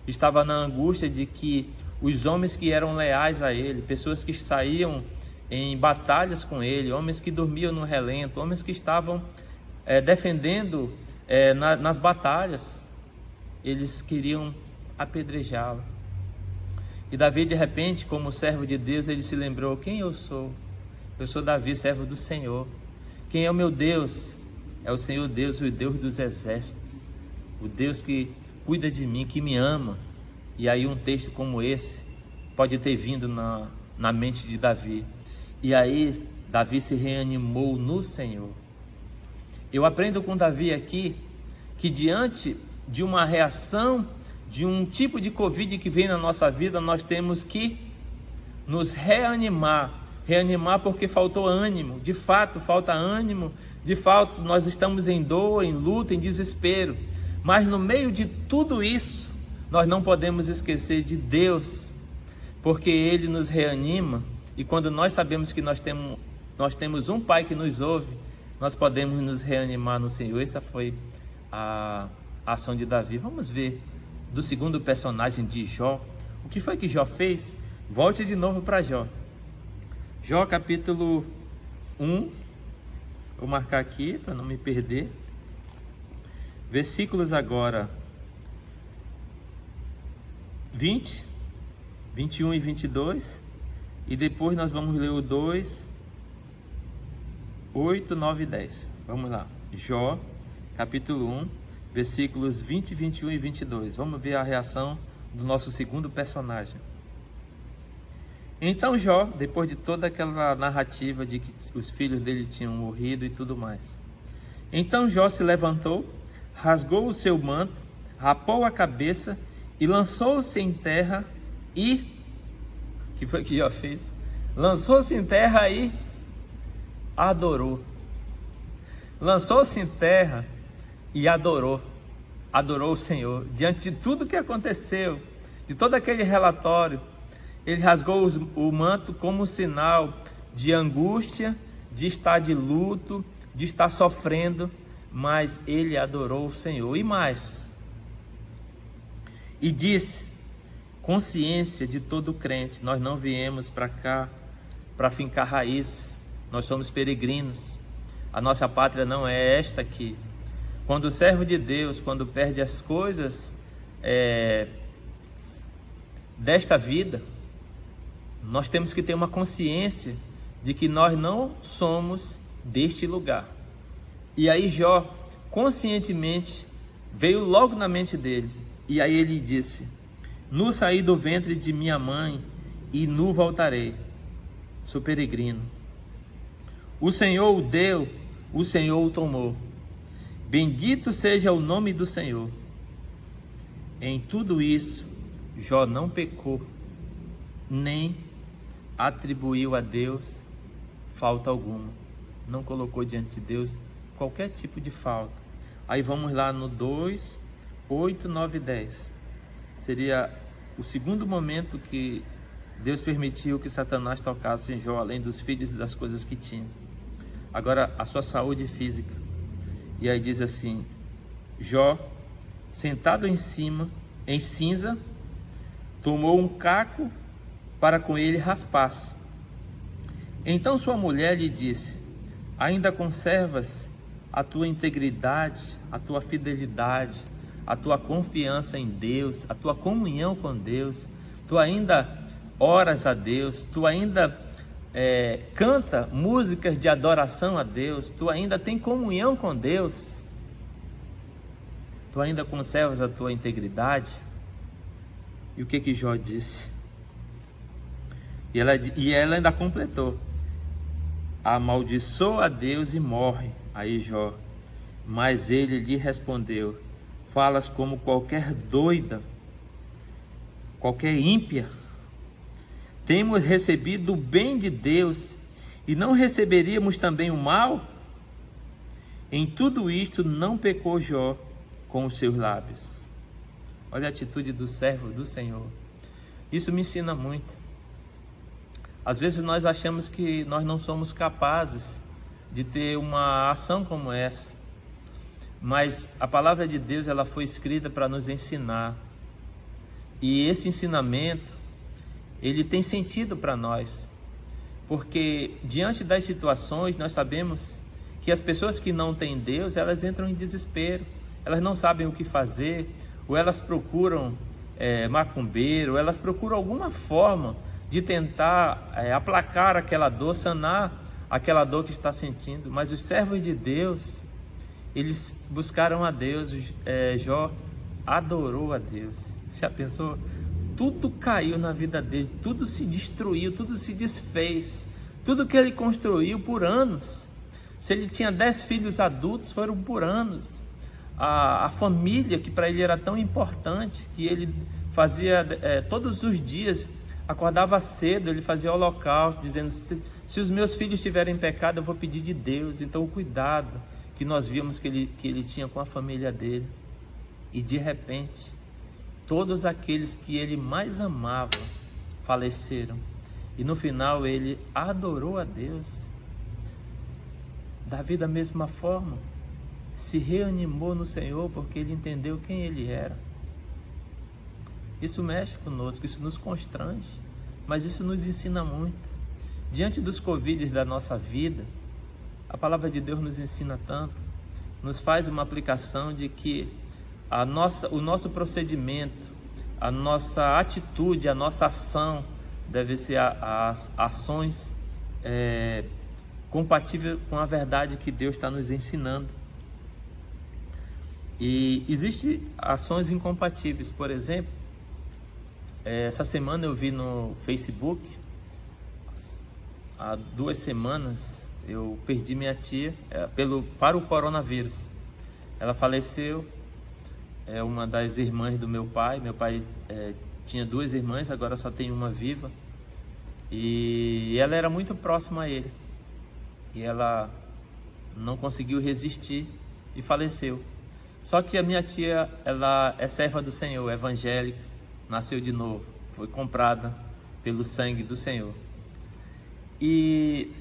estava na angústia de que os homens que eram leais a ele, pessoas que saíam em batalhas com ele, homens que dormiam no relento, homens que estavam defendendo nas batalhas, eles queriam apedrejá-lo. E Davi, de repente, como servo de Deus, ele se lembrou: quem eu sou? Eu sou Davi, servo do Senhor. Quem é o meu Deus? É o Senhor Deus, o Deus dos exércitos, o Deus que cuida de mim, que me ama. E aí um texto como esse pode ter vindo na mente de Davi. E aí Davi se reanimou no Senhor. Eu aprendo com Davi aqui que diante de uma reação, de um tipo de Covid que vem na nossa vida, nós temos que nos reanimar. Reanimar porque faltou ânimo, de fato falta ânimo, de fato nós estamos em dor, em luta, em desespero. Mas no meio de tudo isso, nós não podemos esquecer de Deus, porque Ele nos reanima. E quando nós sabemos que nós temos um Pai que nos ouve, nós podemos nos reanimar no Senhor. Essa foi a ação de Davi. Vamos ver do segundo personagem de Jó. O que foi que Jó fez? Volte de novo para Jó. Jó capítulo 1. Vou marcar aqui para não me perder. Versículos agora 20, 21 e 22. E depois nós vamos ler o 2, 8, 9 e 10. Vamos lá. Jó capítulo 1, versículos 20, 21 e 22. Vamos ver a reação do nosso segundo personagem. Então Jó, depois de toda aquela narrativa de que os filhos dele tinham morrido e tudo mais. Então Jó se levantou, rasgou o seu manto, rapou a cabeça e lançou-se em terra e... O que foi que Jó fez? Lançou-se em terra e adorou. Lançou-se em terra e adorou. Adorou o Senhor. Diante de tudo que aconteceu, de todo aquele relatório, ele rasgou o manto como um sinal de angústia, de estar de luto, de estar sofrendo, mas ele adorou o Senhor. E mais, e disse: consciência de todo crente, nós não viemos para cá para fincar raízes, nós somos peregrinos, a nossa pátria não é esta aqui. Quando o servo de Deus, quando perde as coisas desta vida, nós temos que ter uma consciência de que nós não somos deste lugar. E aí Jó, conscientemente, veio logo na mente dele, e aí ele disse: nu saí do ventre de minha mãe e nu voltarei, sou peregrino. O Senhor o deu, o Senhor o tomou. Bendito seja o nome do Senhor. Em tudo isso, Jó não pecou, nem atribuiu a Deus falta alguma. Não colocou diante de Deus qualquer tipo de falta. Aí vamos lá no 2, 8, 9 e 10. Seria o segundo momento que Deus permitiu que Satanás tocasse em Jó, além dos filhos e das coisas que tinha. Agora, a sua saúde física. E aí diz assim: Jó, sentado em cinza, tomou um caco para com ele raspar-se. Então sua mulher lhe disse: ainda conservas a tua integridade, a tua fidelidade, a tua confiança em Deus, a tua comunhão com Deus, tu ainda oras a Deus, tu ainda canta músicas de adoração a Deus, tu ainda tem comunhão com Deus, tu ainda conservas a tua integridade. E o que Jó disse? E ela ainda completou: amaldiçoa a Deus e morre. Aí Jó, mas ele lhe respondeu: falas como qualquer doida, qualquer ímpia. Temos recebido o bem de Deus e não receberíamos também o mal? Em tudo isto não pecou Jó com os seus lábios. Olha a atitude do servo do Senhor. Isso me ensina muito. Às vezes nós achamos que nós não somos capazes de ter uma ação como essa, mas a palavra de Deus, ela foi escrita para nos ensinar, e esse ensinamento, ele tem sentido para nós, porque diante das situações nós sabemos que as pessoas que não têm Deus, elas entram em desespero, elas não sabem o que fazer, ou elas procuram macumbeiro, ou elas procuram alguma forma de tentar aplacar aquela dor, sanar aquela dor que está sentindo. Mas os servos de Deus, eles buscaram a Deus. Jó adorou a Deus. Já pensou? Tudo caiu na vida dele, tudo se destruiu, tudo se desfez, tudo que ele construiu por anos. Se ele tinha 10 filhos adultos, foram por anos. A família, que para ele era tão importante, que ele fazia todos os dias, acordava cedo, ele fazia holocausto, dizendo: se os meus filhos tiverem pecado, eu vou pedir de Deus. Então o cuidado que nós vimos que ele tinha com a família dele. E de repente, todos aqueles que ele mais amava faleceram. E no final ele adorou a Deus. Davi, da mesma forma, se reanimou no Senhor, porque ele entendeu quem ele era. Isso mexe conosco, isso nos constrange, mas isso nos ensina muito. Diante dos Covid da nossa vida, a palavra de Deus nos ensina tanto, nos faz uma aplicação de que o nosso procedimento, a nossa atitude, a nossa ação deve ser as ações compatíveis com a verdade que Deus está nos ensinando. E existem ações incompatíveis. Por exemplo, essa semana eu vi no Facebook, há 2 semanas, eu perdi minha tia para o coronavírus. Ela faleceu, é uma das irmãs do meu pai. Meu pai tinha 2 irmãs, agora só tem uma viva. E ela era muito próxima a ele. E ela não conseguiu resistir e faleceu. Só que a minha tia, ela é serva do Senhor, evangélica, nasceu de novo, foi comprada pelo sangue do Senhor. E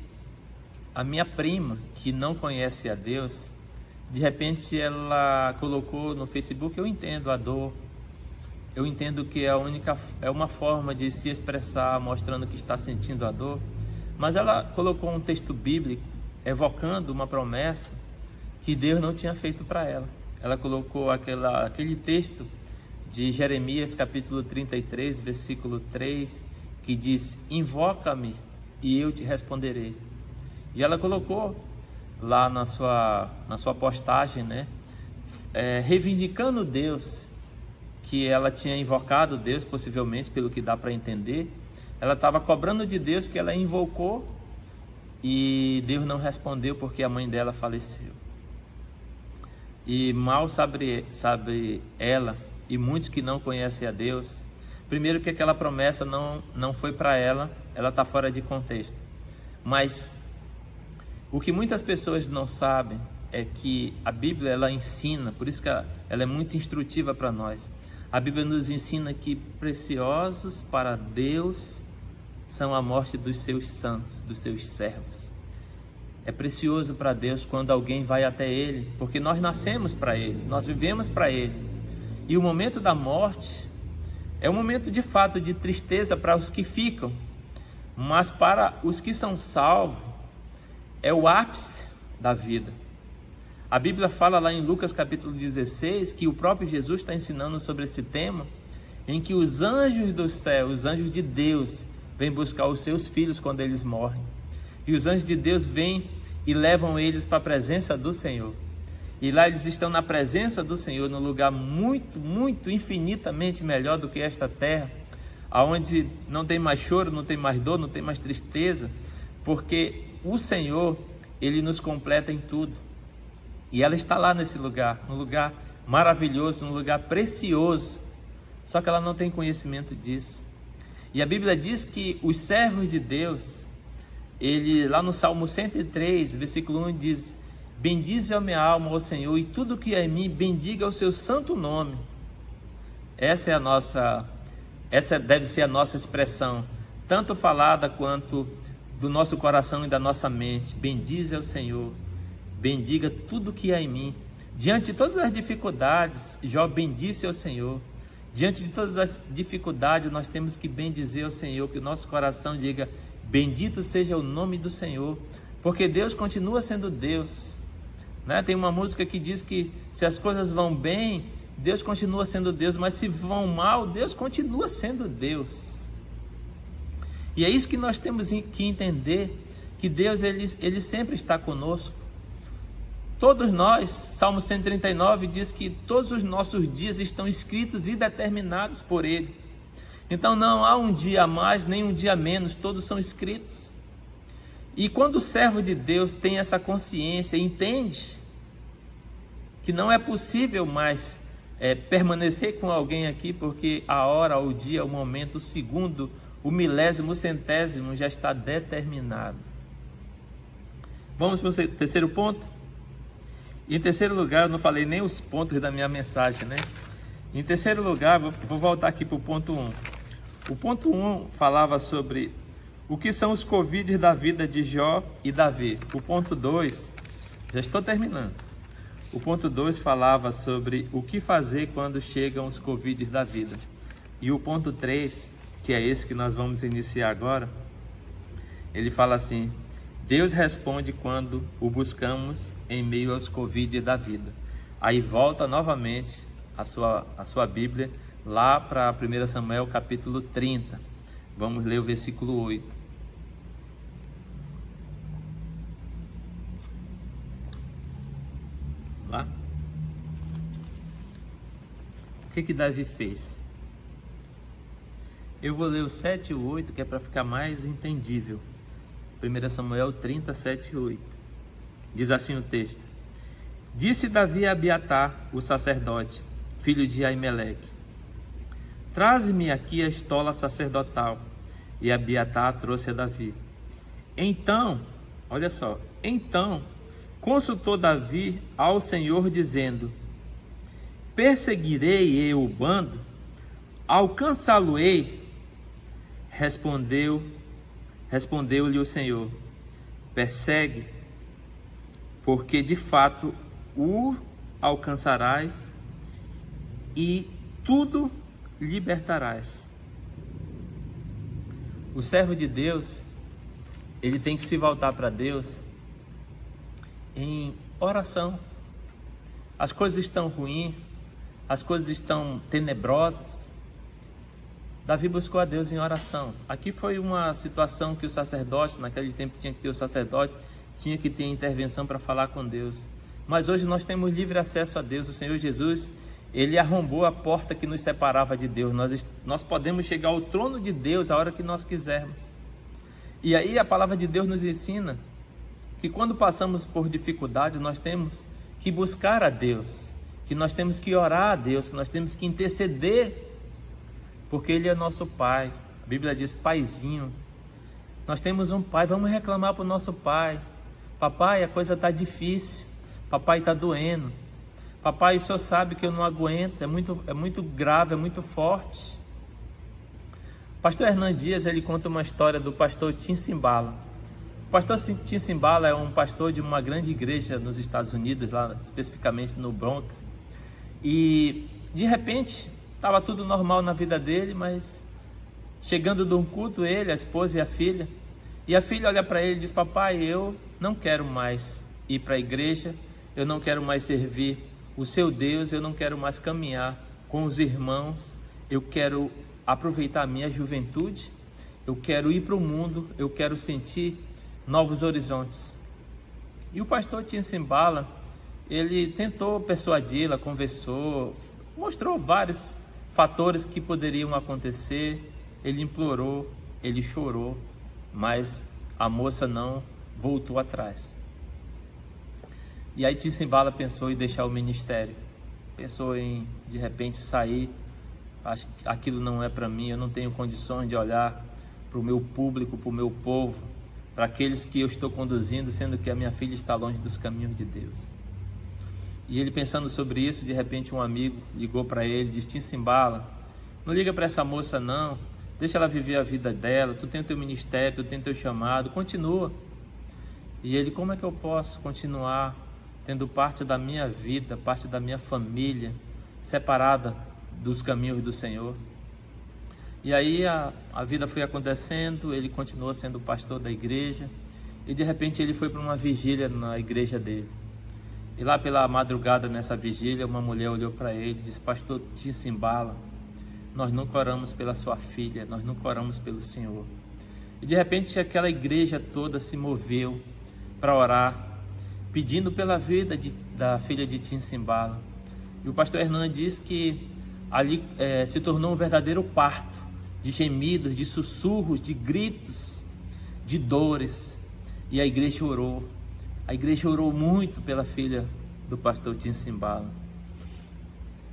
a minha prima, que não conhece a Deus, de repente ela colocou no Facebook: eu entendo a dor, eu entendo que é uma forma de se expressar, mostrando que está sentindo a dor, mas ela colocou um texto bíblico evocando uma promessa que Deus não tinha feito para ela. Ela colocou aquele texto de Jeremias capítulo 33, versículo 3, que diz: invoca-me e eu te responderei. E ela colocou lá na sua postagem, reivindicando Deus, que ela tinha invocado Deus, possivelmente, pelo que dá para entender. Ela estava cobrando de Deus que ela invocou e Deus não respondeu porque a mãe dela faleceu. E mal sabe ela e muitos que não conhecem a Deus, Primeiro que aquela promessa não foi para ela está fora de contexto. Mas o que muitas pessoas não sabem é que a Bíblia, ela ensina, por isso que ela é muito instrutiva para nós. A Bíblia nos ensina que preciosos para Deus são a morte dos seus santos, dos seus servos. É precioso para Deus quando alguém vai até Ele, porque nós nascemos para Ele, nós vivemos para Ele. E o momento da morte é um momento de fato de tristeza para os que ficam, mas para os que são salvos, é o ápice da vida. A Bíblia fala lá em Lucas capítulo 16, que o próprio Jesus está ensinando sobre esse tema, em que os anjos do céu, os anjos de Deus, vêm buscar os seus filhos quando eles morrem. E os anjos de Deus vêm e levam eles para a presença do Senhor. E lá eles estão na presença do Senhor, num lugar muito, muito, infinitamente melhor do que esta terra, onde não tem mais choro, não tem mais dor, não tem mais tristeza, porque o Senhor, Ele nos completa em tudo. E ela está lá nesse lugar, num lugar maravilhoso, num lugar precioso, só que ela não tem conhecimento disso. E a Bíblia diz que os servos de Deus, ele lá no Salmo 103, versículo 1 diz: bendize a minha alma, ó Senhor, e tudo que é em mim, bendiga o seu santo nome. Essa deve ser a nossa expressão, tanto falada quanto do nosso coração e da nossa mente. Bendize ao Senhor, bendiga tudo que há em mim. Diante de todas as dificuldades, Jó bendisse ao Senhor. Diante de todas as dificuldades, nós temos que bendizer ao Senhor, que o nosso coração diga: bendito seja o nome do Senhor, porque Deus continua sendo Deus. Tem uma música que diz que se as coisas vão bem, Deus continua sendo Deus, mas se vão mal, Deus continua sendo Deus. E é isso que nós temos que entender, que Deus ele sempre está conosco. Todos nós, Salmo 139 diz que todos os nossos dias estão escritos e determinados por Ele. Então não há um dia a mais, nem um dia a menos, todos são escritos. E quando o servo de Deus tem essa consciência, entende que não é possível mais permanecer com alguém aqui, porque a hora, o dia, o momento, o segundo, o milésimo, o centésimo já está determinado. Vamos para o terceiro ponto? Em terceiro lugar, eu não falei nem os pontos da minha mensagem, né? Em terceiro lugar, vou voltar aqui para o ponto 1. O ponto 1 falava sobre o que são os Covid da vida de Jó e Davi. O ponto 2, já estou terminando. O ponto 2 falava sobre o que fazer quando chegam os Covid da vida. E o ponto 3, que é esse que nós vamos iniciar agora, ele fala assim: Deus responde quando o buscamos em meio aos Covid da vida. Aí volta novamente a sua Bíblia lá para 1 Samuel capítulo 30. Vamos ler o versículo 8. Lá. O que Davi fez? Eu vou ler o 7 e o 8, que é para ficar mais entendível. 1 Samuel 30, 7 e 8. Diz assim o texto: Disse Davi a Abiatar, o sacerdote, filho de Aimeleque: Traze-me aqui a estola sacerdotal. E Abiatar trouxe a Davi. Então, olha só, consultou Davi ao Senhor, dizendo: Perseguirei eu o bando? Alcançá-lo-ei? Respondeu-lhe o Senhor: Persegue, porque de fato o alcançarás e tudo libertarás. O servo de Deus, ele tem que se voltar para Deus em oração. As coisas estão ruins, as coisas estão tenebrosas. Davi buscou a Deus em oração. Aqui foi uma situação que o sacerdote, naquele tempo tinha que ter o sacerdote, tinha que ter intervenção para falar com Deus. Mas hoje nós temos livre acesso a Deus. O Senhor Jesus, Ele arrombou a porta que nos separava de Deus. Nós podemos chegar ao trono de Deus a hora que nós quisermos. E aí a palavra de Deus nos ensina que quando passamos por dificuldade, nós temos que buscar a Deus, que nós temos que orar a Deus, que nós temos que interceder porque Ele é nosso Pai. A Bíblia diz paizinho. Nós temos um pai, vamos reclamar para o nosso pai. Papai, a coisa está difícil, papai está doendo. Papai, o senhor sabe que eu não aguento, é muito grave, é muito forte. O pastor Hernan Dias, ele conta uma história do pastor Tim Simbala. O pastor Tim Simbala é um pastor de uma grande igreja nos Estados Unidos, lá especificamente no Bronx. E de repente, estava tudo normal na vida dele, mas chegando de um culto, ele, a esposa e a filha olha para ele e diz: papai, eu não quero mais ir para a igreja, eu não quero mais servir o seu Deus, eu não quero mais caminhar com os irmãos, eu quero aproveitar a minha juventude, eu quero ir para o mundo, eu quero sentir novos horizontes. E o pastor Tim Simbala, ele tentou persuadi-la, conversou, mostrou vários fatores que poderiam acontecer, ele implorou, ele chorou, mas a moça não voltou atrás. E aí Tim Simbala pensou em deixar o ministério, pensou em de repente sair. Acho que aquilo não é para mim, eu não tenho condições de olhar para o meu público, para o meu povo, para aqueles que eu estou conduzindo, sendo que a minha filha está longe dos caminhos de Deus. E ele pensando sobre isso, de repente um amigo ligou para ele, disse: Tim Simbala, não liga para essa moça não, deixa ela viver a vida dela, tu tem teu ministério, tu tem teu chamado, continua. E ele: como é que eu posso continuar tendo parte da minha vida, parte da minha família, separada dos caminhos do Senhor? E aí a vida foi acontecendo, ele continuou sendo pastor da igreja, e de repente ele foi para uma vigília na igreja dele. E lá pela madrugada, nessa vigília, uma mulher olhou para ele e disse: pastor Tim Simbala, nós nunca oramos pela sua filha, nós nunca oramos pelo Senhor. E de repente aquela igreja toda se moveu para orar, pedindo pela vida da filha de Tim Simbala. E o pastor Hernan diz que ali se tornou um verdadeiro parto, de gemidos, de sussurros, de gritos, de dores. E a igreja orou muito pela filha do pastor Tim Simbala.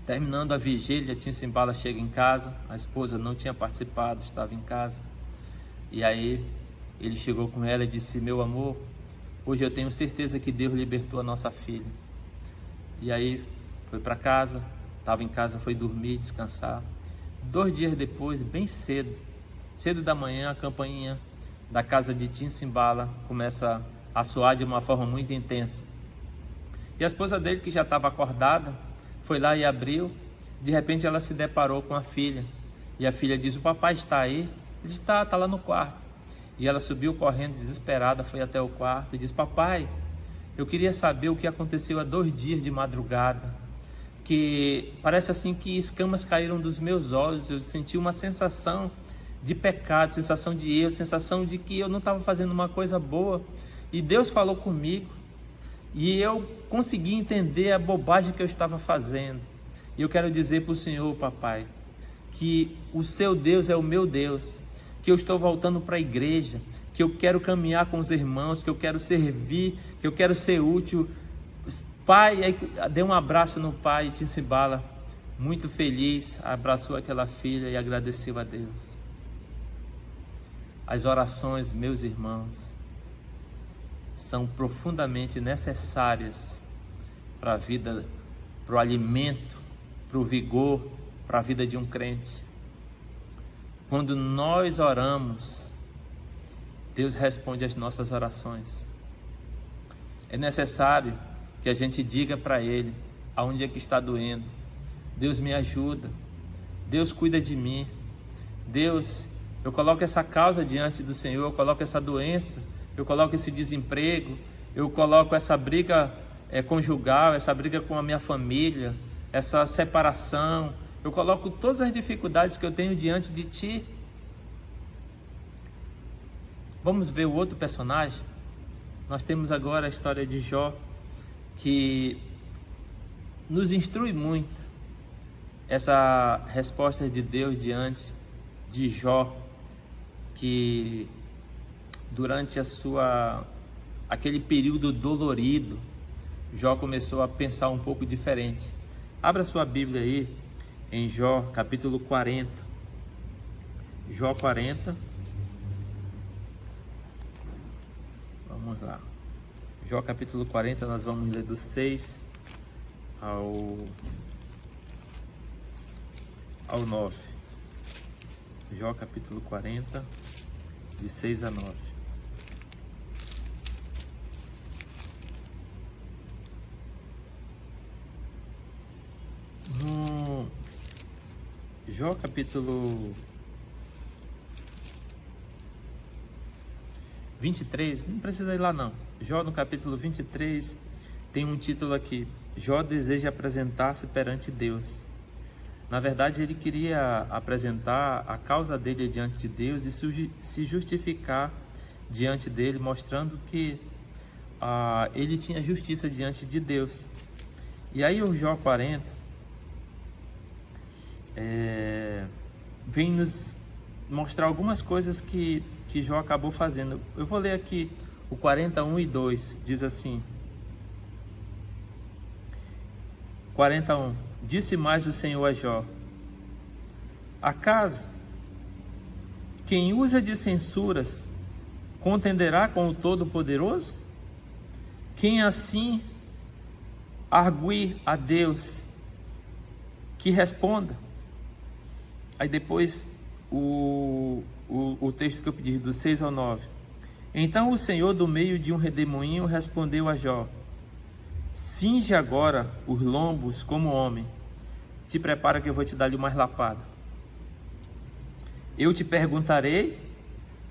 Terminando a vigília, Tim Simbala chega em casa, a esposa não tinha participado, estava em casa. E aí ele chegou com ela e disse: meu amor, hoje eu tenho certeza que Deus libertou a nossa filha. E aí foi para casa, estava em casa, foi dormir, descansar. 2 dias depois, bem cedo da manhã, a campainha da casa de Tim Simbala começa a soar de uma forma muito intensa. E a esposa dele, que já estava acordada, foi lá e abriu. De repente ela se deparou com a filha. E a filha diz: o papai está aí? Ele disse: está lá no quarto. E ela subiu correndo, desesperada, foi até o quarto e disse: papai, eu queria saber o que aconteceu há 2 dias de madrugada, que parece assim que escamas caíram dos meus olhos, eu senti uma sensação de pecado, sensação de erro, sensação de que eu não estava fazendo uma coisa boa, e Deus falou comigo, e eu consegui entender a bobagem que eu estava fazendo. E eu quero dizer para o Senhor, papai, que o seu Deus é o meu Deus, que eu estou voltando para a igreja, que eu quero caminhar com os irmãos, que eu quero servir, que eu quero ser útil. Pai, aí deu um abraço no pai, e Tim Simbala, muito feliz, abraçou aquela filha e agradeceu a Deus. As orações, meus irmãos, são profundamente necessárias para a vida, para o alimento, para o vigor, para a vida de um crente. Quando nós oramos, Deus responde às nossas orações. É necessário que a gente diga para Ele aonde é que está doendo. Deus me ajuda, Deus cuida de mim, Deus, eu coloco essa causa diante do Senhor, eu coloco essa doença, eu coloco esse desemprego, eu coloco essa briga conjugal, essa briga com a minha família, essa separação, eu coloco todas as dificuldades que eu tenho diante de Ti. Vamos ver o outro personagem? Nós temos agora a história de Jó, que nos instrui muito essa resposta de Deus diante de Jó, que durante aquele período dolorido, Jó começou a pensar um pouco diferente. Abra sua Bíblia aí em Jó, capítulo 40. Jó 40. Vamos lá. Jó capítulo 40, nós vamos ler do 6 ao 9. Jó capítulo 40, de 6 a 9. Jó capítulo 23, não precisa ir lá não. Jó no capítulo 23 tem um título aqui: Jó deseja apresentar-se perante Deus. Na verdade, ele queria apresentar a causa dele diante de Deus e se justificar diante dele, mostrando que ele tinha justiça diante de Deus. E aí o Jó 40 vem nos mostrar algumas coisas que Jó acabou fazendo. Eu vou ler aqui o 41 e 2, diz assim: 41. Disse mais o Senhor a Jó: acaso quem usa de censuras contenderá com o Todo-Poderoso? Quem assim arguir a Deus, que responda. Aí depois o texto que eu pedi, do 6 ao 9. Então o Senhor, do meio de um redemoinho, respondeu a Jó: cinge agora os lombos como homem, te prepara que eu vou te dar-lhe mais lapada. Eu te perguntarei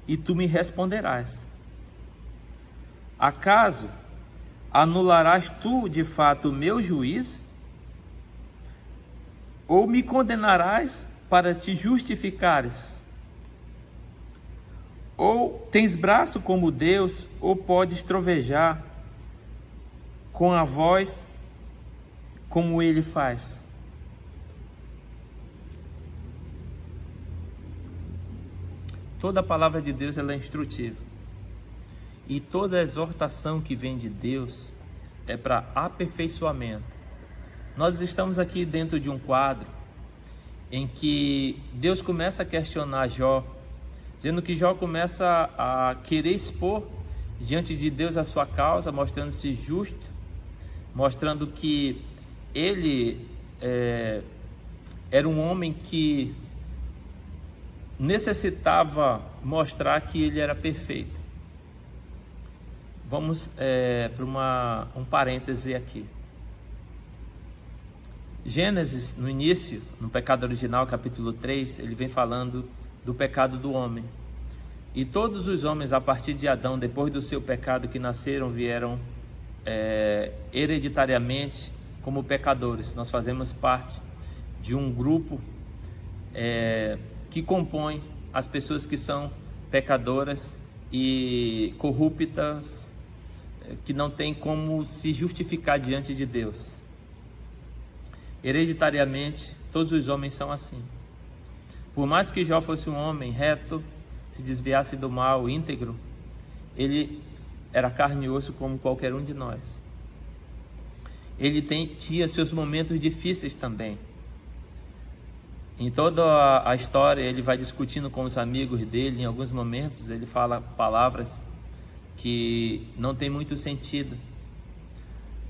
e tu me responderás. Acaso anularás tu de fato o meu juízo? Ou me condenarás para te justificares? Ou tens braço como Deus, ou podes trovejar com a voz como ele faz? Toda a palavra de Deus ela é instrutiva. E toda exortação que vem de Deus é para aperfeiçoamento. Nós estamos aqui dentro de um quadro em que Deus começa a questionar Jó, dizendo que Jó começa a querer expor diante de Deus a sua causa, mostrando-se justo, mostrando que ele era um homem que necessitava mostrar que ele era perfeito. Vamos para um parêntese aqui. Gênesis, no início, no pecado original, capítulo 3, ele vem falando do pecado do homem. E todos os homens, a partir de Adão, depois do seu pecado que nasceram, vieram hereditariamente como pecadores. Nós fazemos parte de um grupo que compõe as pessoas que são pecadoras e corruptas, que não tem como se justificar diante de Deus. Hereditariamente, todos os homens são assim. Por mais que Jó fosse um homem reto, se desviasse do mal, íntegro, ele era carne e osso como qualquer um de nós. Ele tinha seus momentos difíceis também. Em toda a história, ele vai discutindo com os amigos dele. Em alguns momentos, ele fala palavras que não tem muito sentido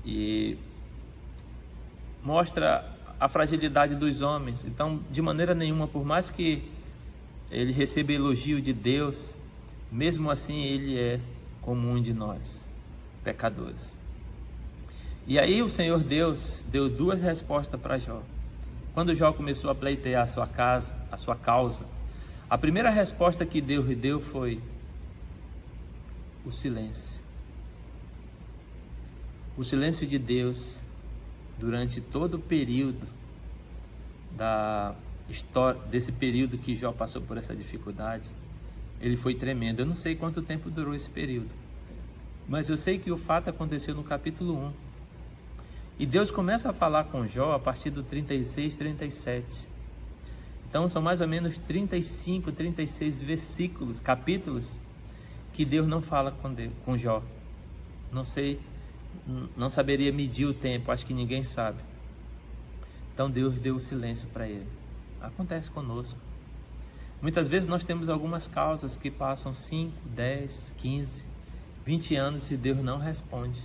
e mostra a fragilidade dos homens. Então, de maneira nenhuma, por mais que ele receba elogio de Deus, mesmo assim ele é como um de nós, pecadores. E aí o Senhor Deus deu duas respostas para Jó. Quando Jó começou a pleitear a sua causa, a primeira resposta que Deus lhe deu foi o silêncio. O silêncio de Deus durante todo o período da história, desse período que Jó passou por essa dificuldade, ele foi tremendo. Eu não sei quanto tempo durou esse período, mas eu sei que o fato aconteceu no capítulo 1. E Deus começa a falar com Jó a partir do 36, 37. Então são mais ou menos 35, 36 versículos, capítulos, que Deus não fala com Jó. Não sei, não saberia medir o tempo, acho que ninguém sabe. Então Deus deu o silêncio para ele. Acontece conosco. Muitas vezes nós temos algumas causas que passam 5, 10, 15, 20 anos e Deus não responde.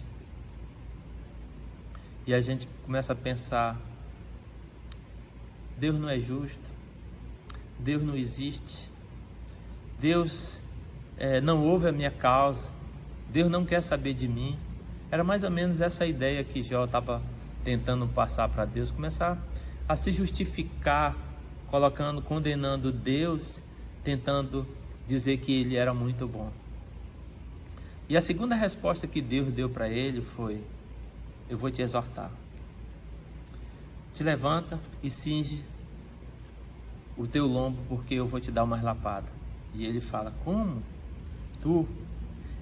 E a gente começa a pensar, Deus não é justo, Deus não existe, Deus não ouve a minha causa, Deus não quer saber de mim. Era mais ou menos essa ideia que Jó estava tentando passar para Deus, começar a se justificar, condenando Deus, tentando dizer que ele era muito bom. E a segunda resposta que Deus deu para ele foi: eu vou te exortar. Te levanta e cinge o teu lombo, porque eu vou te dar uma lapada. E ele fala: como? Tu?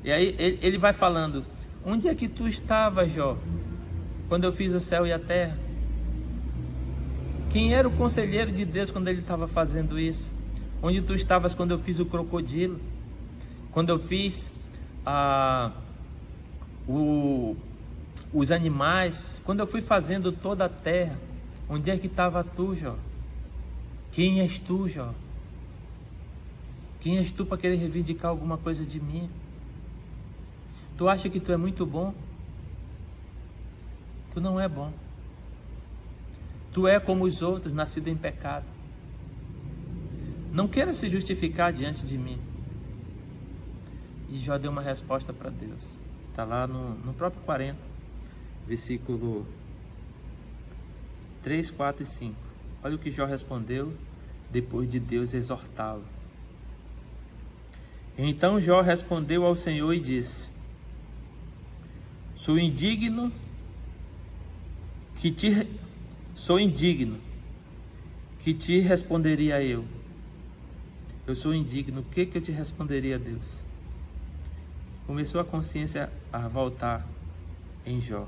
E aí ele vai falando: onde é que tu estava, Jó, quando eu fiz o céu e a terra? Quem era o conselheiro de Deus quando ele estava fazendo isso? Onde tu estavas quando eu fiz o crocodilo? Quando eu fiz os animais? Quando eu fui fazendo toda a terra? Onde é que estava tu, Jó? Quem és tu, Jó? Quem és tu para querer reivindicar alguma coisa de mim? Tu acha que tu é muito bom? Tu não é bom. Tu é como os outros, nascido em pecado. Não queira se justificar diante de mim. E Jó deu uma resposta para Deus. Está lá no próprio 40, versículo 3, 4 e 5. Olha o que Jó respondeu depois de Deus exortá-lo. Então Jó respondeu ao Senhor e disse: Sou indigno que te responderia eu. Eu sou indigno, o que eu te responderia a Deus? Começou a consciência a voltar em Jó.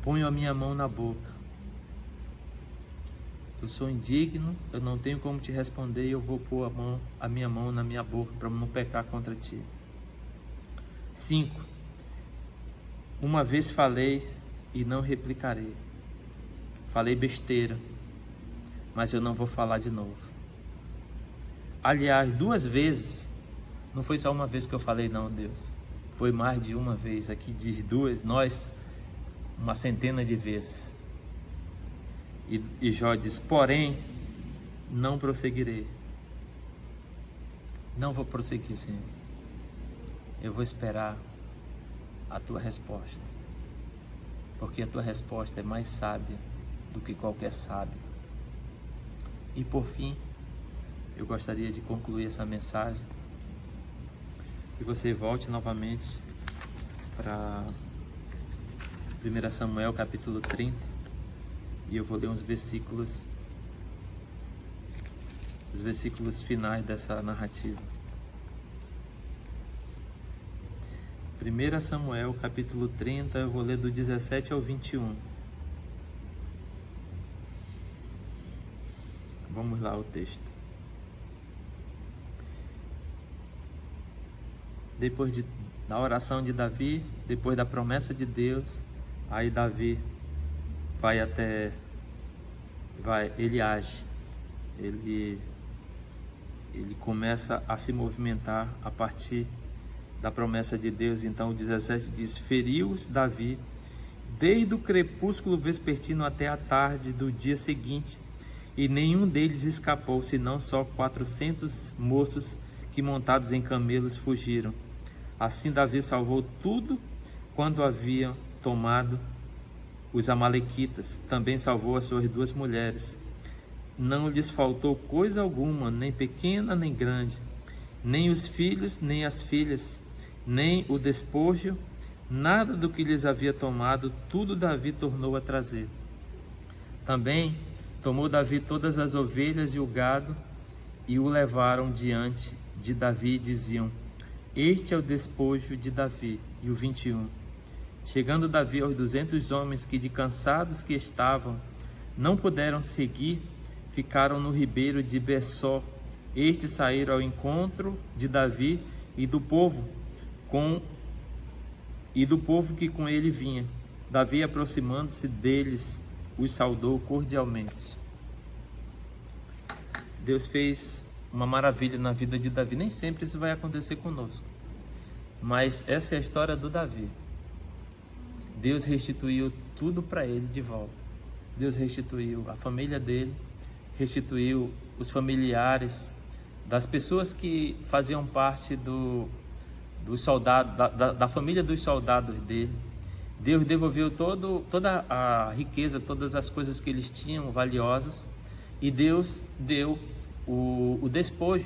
Ponho a minha mão na boca. Eu sou indigno, eu não tenho como te responder e eu vou pôr a minha mão na minha boca para não pecar contra ti. 5. Uma vez falei e não replicarei. Falei besteira, mas eu não vou falar de novo. Aliás, 2 vezes, não foi só uma vez que eu falei não, Deus. Foi mais de uma vez, aqui diz 2, nós, uma centena de vezes. E Jó diz: porém, não prosseguirei. Não vou prosseguir, Senhor. Eu vou esperar a tua resposta, porque a tua resposta é mais sábia do que qualquer sábio. E por fim, eu gostaria de concluir essa mensagem, que você volte novamente para 1 Samuel capítulo 30, e eu vou ler os versículos finais dessa narrativa. 1 Samuel capítulo 30, eu vou ler do 17 ao 21. Vamos lá o texto. Depois da oração de Davi, depois da promessa de Deus, aí Davi ele age, ele começa a se movimentar a partir da promessa de Deus. Então o 17 diz: feriu-os Davi desde o crepúsculo vespertino até a tarde do dia seguinte, e nenhum deles escapou, senão só 400 moços que montados em camelos fugiram. Assim Davi salvou tudo quando haviam tomado os amalequitas. Também salvou as suas 2 mulheres. Não lhes faltou coisa alguma, nem pequena nem grande, nem os filhos, nem as filhas, nem o despojo, nada do que lhes havia tomado, tudo Davi tornou a trazer. Também tomou Davi todas as ovelhas e o gado, e o levaram diante de Davi e diziam: este é o despojo de Davi. E o 21. Chegando Davi aos 200 homens que, de cansados que estavam, não puderam seguir, ficaram no ribeiro de Bessó. Estes saíram ao encontro de Davi e do povo que com ele vinha. Davi, aproximando-se deles, os saudou cordialmente. Deus fez uma maravilha na vida de Davi. Nem sempre isso vai acontecer conosco, mas essa é a história do Davi. Deus restituiu tudo para ele de volta. Deus restituiu a família dele, restituiu os familiares das pessoas que faziam parte do soldado, da família dos soldados dele. Deus devolveu toda a riqueza, todas as coisas que eles tinham valiosas, e Deus deu o despojo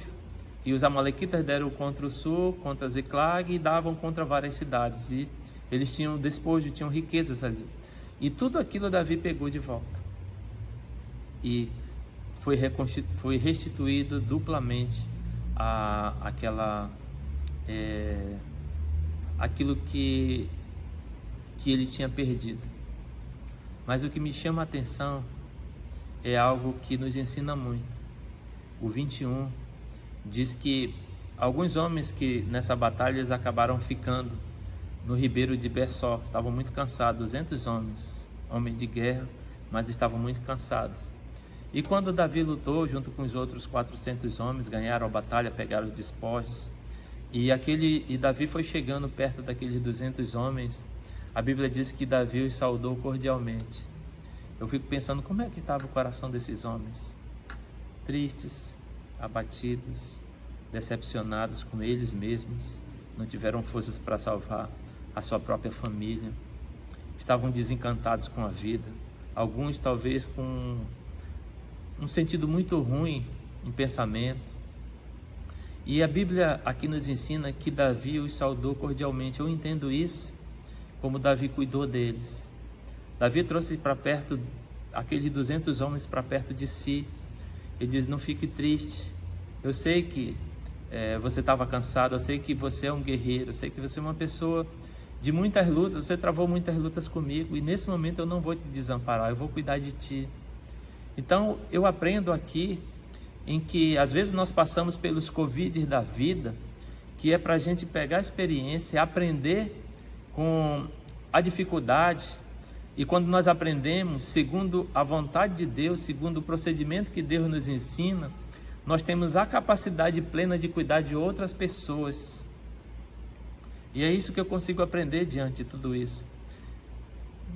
que os amalequitas deram contra o sul, contra Ziclag, e davam contra várias cidades, e eles tinham despojo, tinham riquezas ali, e tudo aquilo Davi pegou de volta, e foi restituído duplamente aquilo que ele tinha perdido. Mas o que me chama a atenção é algo que nos ensina muito. O 21 diz que alguns homens que nessa batalha eles acabaram ficando no ribeiro de Bessó, estavam muito cansados, 200 homens de guerra, mas estavam muito cansados. E quando Davi lutou junto com os outros 400 homens, ganharam a batalha, pegaram os despojos, e Davi foi chegando perto daqueles 200 homens, a Bíblia diz que Davi os saudou cordialmente. Eu fico pensando como é que estava o coração desses homens, tristes, abatidos, decepcionados com eles mesmos, não tiveram forças para salvar a sua própria família, estavam desencantados com a vida, alguns talvez com um sentido muito ruim em pensamento. E a Bíblia aqui nos ensina que Davi os saudou cordialmente. Eu entendo isso como Davi cuidou deles. Davi trouxe para perto aqueles 200 homens para perto de si. Ele diz: não fique triste, eu sei que você estava cansado, eu sei que você é um guerreiro, eu sei que você é uma pessoa de muitas lutas, você travou muitas lutas comigo, e nesse momento eu não vou te desamparar, eu vou cuidar de ti. Então eu aprendo aqui em que às vezes nós passamos pelos Covid da vida, que é para a gente pegar a experiência, aprender com a dificuldade, e quando nós aprendemos segundo a vontade de Deus, segundo o procedimento que Deus nos ensina, nós temos a capacidade plena de cuidar de outras pessoas. E é isso que eu consigo aprender diante de tudo isso.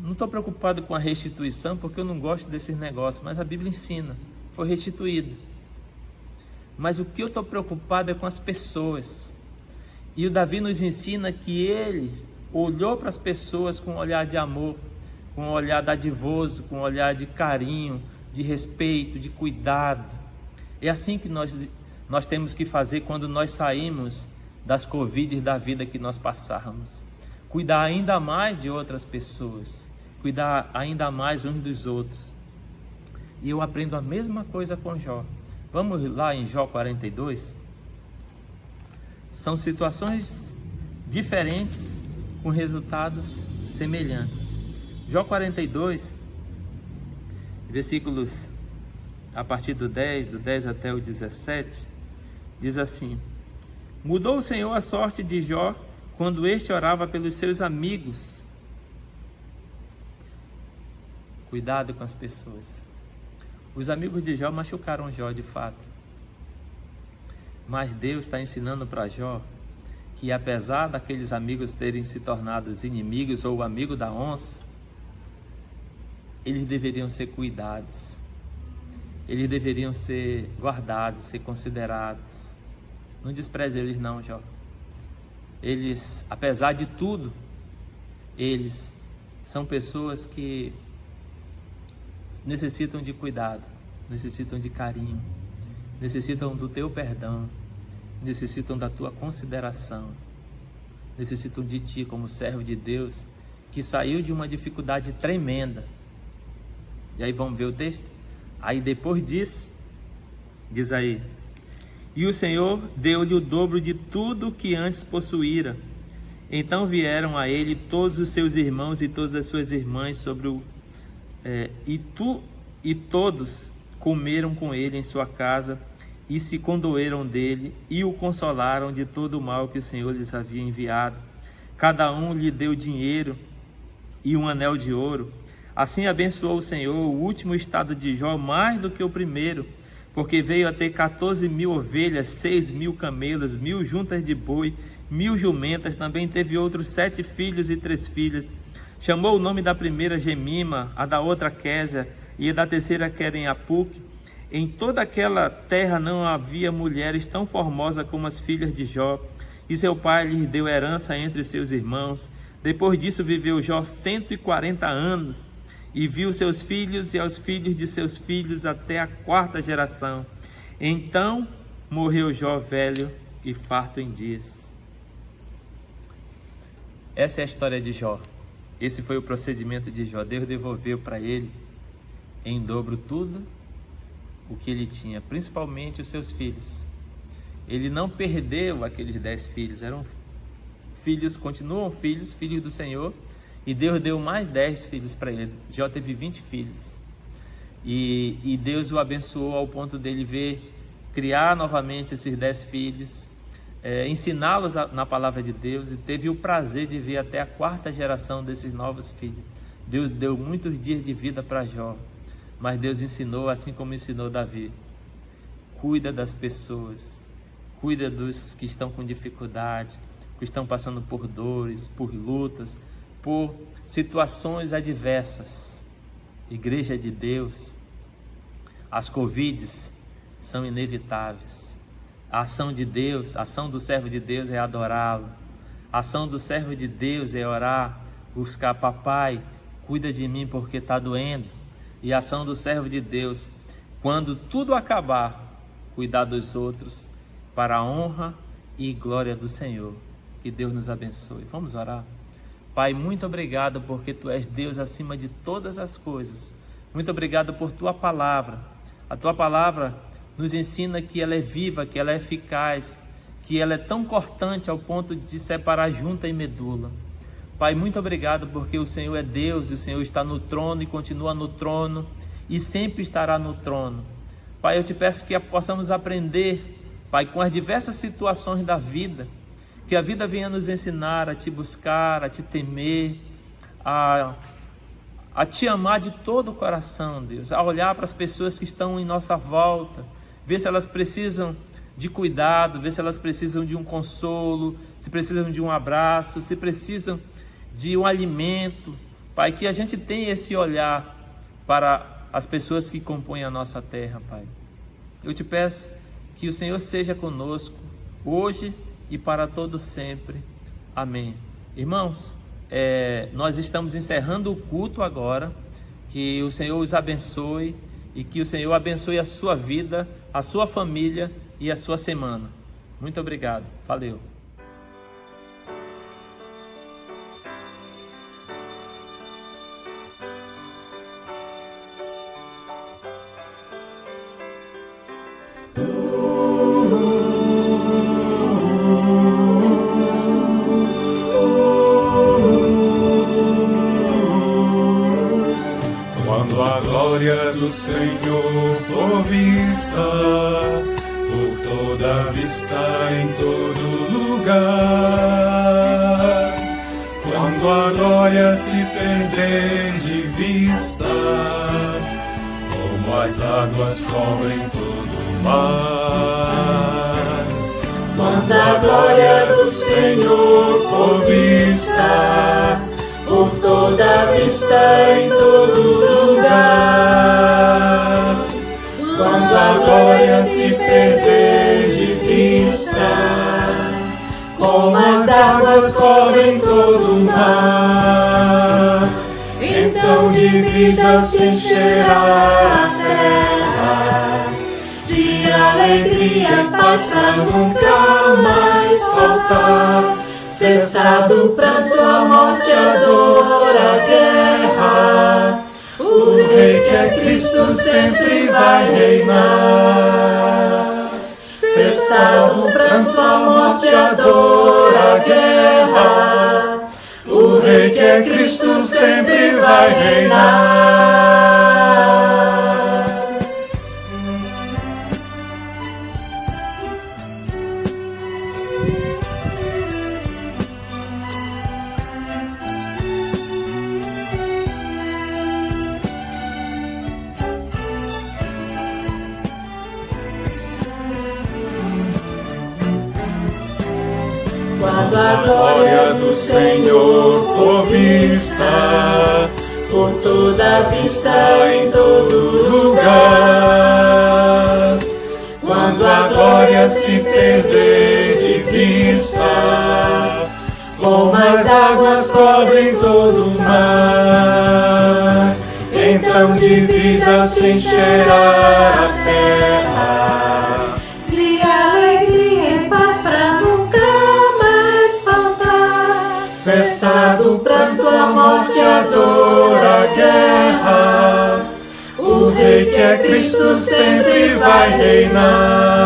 Não estou preocupado com a restituição, porque eu não gosto desses negócios, mas a Bíblia ensina, foi restituído. Mas o que eu estou preocupado é com as pessoas. E o Davi nos ensina que ele olhou para as pessoas com um olhar de amor, com um olhar dadivoso, com um olhar de carinho, de respeito, de cuidado. É assim que nós temos que fazer quando nós saímos das Covid da vida que nós passamos. Cuidar ainda mais de outras pessoas, cuidar ainda mais uns dos outros. E eu aprendo a mesma coisa com Jó. Vamos lá em Jó 42. São situações diferentes com resultados semelhantes. Jó 42, versículos a partir do 10 até o 17, diz assim: mudou o Senhor a sorte de Jó quando este orava pelos seus amigos. Cuidado com as pessoas. Os amigos de Jó machucaram Jó de fato, mas Deus está ensinando para Jó que apesar daqueles amigos terem se tornado inimigos ou o amigo da onça, eles deveriam ser cuidados, eles deveriam ser guardados, ser considerados. Não despreze eles não, Jó. Eles, apesar de tudo, eles são pessoas que necessitam de cuidado, necessitam de carinho, necessitam do teu perdão, necessitam da tua consideração, necessitam de ti como servo de Deus, que saiu de uma dificuldade tremenda. E aí vamos ver o texto? Aí depois disso, diz aí: e o Senhor deu-lhe o dobro de tudo que antes possuíra. Então vieram a ele todos os seus irmãos e todas as suas irmãs e todos comeram com ele em sua casa e se condoeram dele e o consolaram de todo o mal que o Senhor lhes havia enviado. Cada um lhe deu dinheiro e um anel de ouro. Assim abençoou o Senhor o último estado de Jó mais do que o primeiro, porque veio a ter 14.000 ovelhas, 6.000 camelos, 1.000 juntas de boi, 1.000 jumentas. Também teve outros 7 filhos e 3 filhas. Chamou o nome da primeira Gemima, a da outra Késia, e a da terceira Queren-Apuque. Em toda aquela terra não havia mulheres tão formosas como as filhas de Jó, e seu pai lhes deu herança entre seus irmãos. Depois disso viveu Jó 140 anos, e viu seus filhos e aos filhos de seus filhos até a 4ª geração. Então morreu Jó velho e farto em dias. Essa é a história de Jó. Esse foi o procedimento de Jó. Deus devolveu para ele em dobro tudo o que ele tinha, principalmente os seus filhos. Ele não perdeu aqueles 10 filhos, eram filhos, continuam filhos do Senhor, e Deus deu mais 10 filhos para ele. Jó teve 20 filhos, e Deus o abençoou ao ponto dele ver, criar novamente esses 10 filhos, ensiná-los na palavra de Deus, e teve o prazer de ver até a 4ª geração desses novos filhos. Deus deu muitos dias de vida para Jó, mas Deus ensinou, assim como ensinou Davi: cuida das pessoas, cuida dos que estão com dificuldade, que estão passando por dores, por lutas, por situações adversas. Igreja de Deus, as Covids são inevitáveis. A ação de Deus, a ação do servo de Deus é adorá-lo. A ação do servo de Deus é orar, buscar: papai, cuida de mim porque está doendo. E a ação do servo de Deus, quando tudo acabar, cuidar dos outros para a honra e glória do Senhor. Que Deus nos abençoe. Vamos orar. Pai, muito obrigado porque Tu és Deus acima de todas as coisas. Muito obrigado por Tua palavra. A Tua palavra nos ensina que ela é viva, que ela é eficaz, que ela é tão cortante ao ponto de separar junta e medula. Pai, muito obrigado porque o Senhor é Deus, e o Senhor está no trono e continua no trono e sempre estará no trono. Pai, eu Te peço que possamos aprender, Pai, com as diversas situações da vida, que a vida venha nos ensinar a Te buscar, a Te temer, a Te amar de todo o coração, Deus, a olhar para as pessoas que estão em nossa volta, ver se elas precisam de cuidado, ver se elas precisam de um consolo, se precisam de um abraço, se precisam de um alimento. Pai, que a gente tenha esse olhar para as pessoas que compõem a nossa terra, Pai. Eu Te peço que o Senhor seja conosco, hoje e para todo sempre. Amém. Irmãos, nós estamos encerrando o culto agora. Que o Senhor os abençoe e que o Senhor abençoe a sua vida, a sua família e a sua semana. Muito obrigado. Valeu. Quando a glória do Senhor for vista, por toda vista em todo lugar, quando a glória se perder de vista, como as águas cobrem todo o mar, quando a glória do Senhor for vista, por toda vista em todo lugar, quando a glória se perder de vista, como as águas cobrem todo o mar, então de vida se encherá a terra, de alegria, paz pra nunca mais faltar. Cessado o pranto, a morte, a dor, a guerra, o Rei que é Cristo sempre vai reinar. Cessado o pranto, a morte, a dor, a guerra, o Rei que é Cristo sempre vai reinar. Quando a glória do Senhor for vista, por toda vista, em todo lugar. Quando a glória se perder de vista, como as águas cobrem todo o mar, então de vida se encherá a terra, de alegria e paz pra nunca mais faltar. cessado o pranto, a morte, a dor, a guerra, o Rei que é Cristo sempre vai reinar.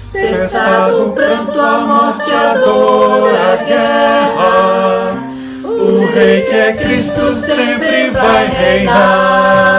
Cessado o pranto, a morte, a dor, a guerra, o Rei que é Cristo sempre vai reinar.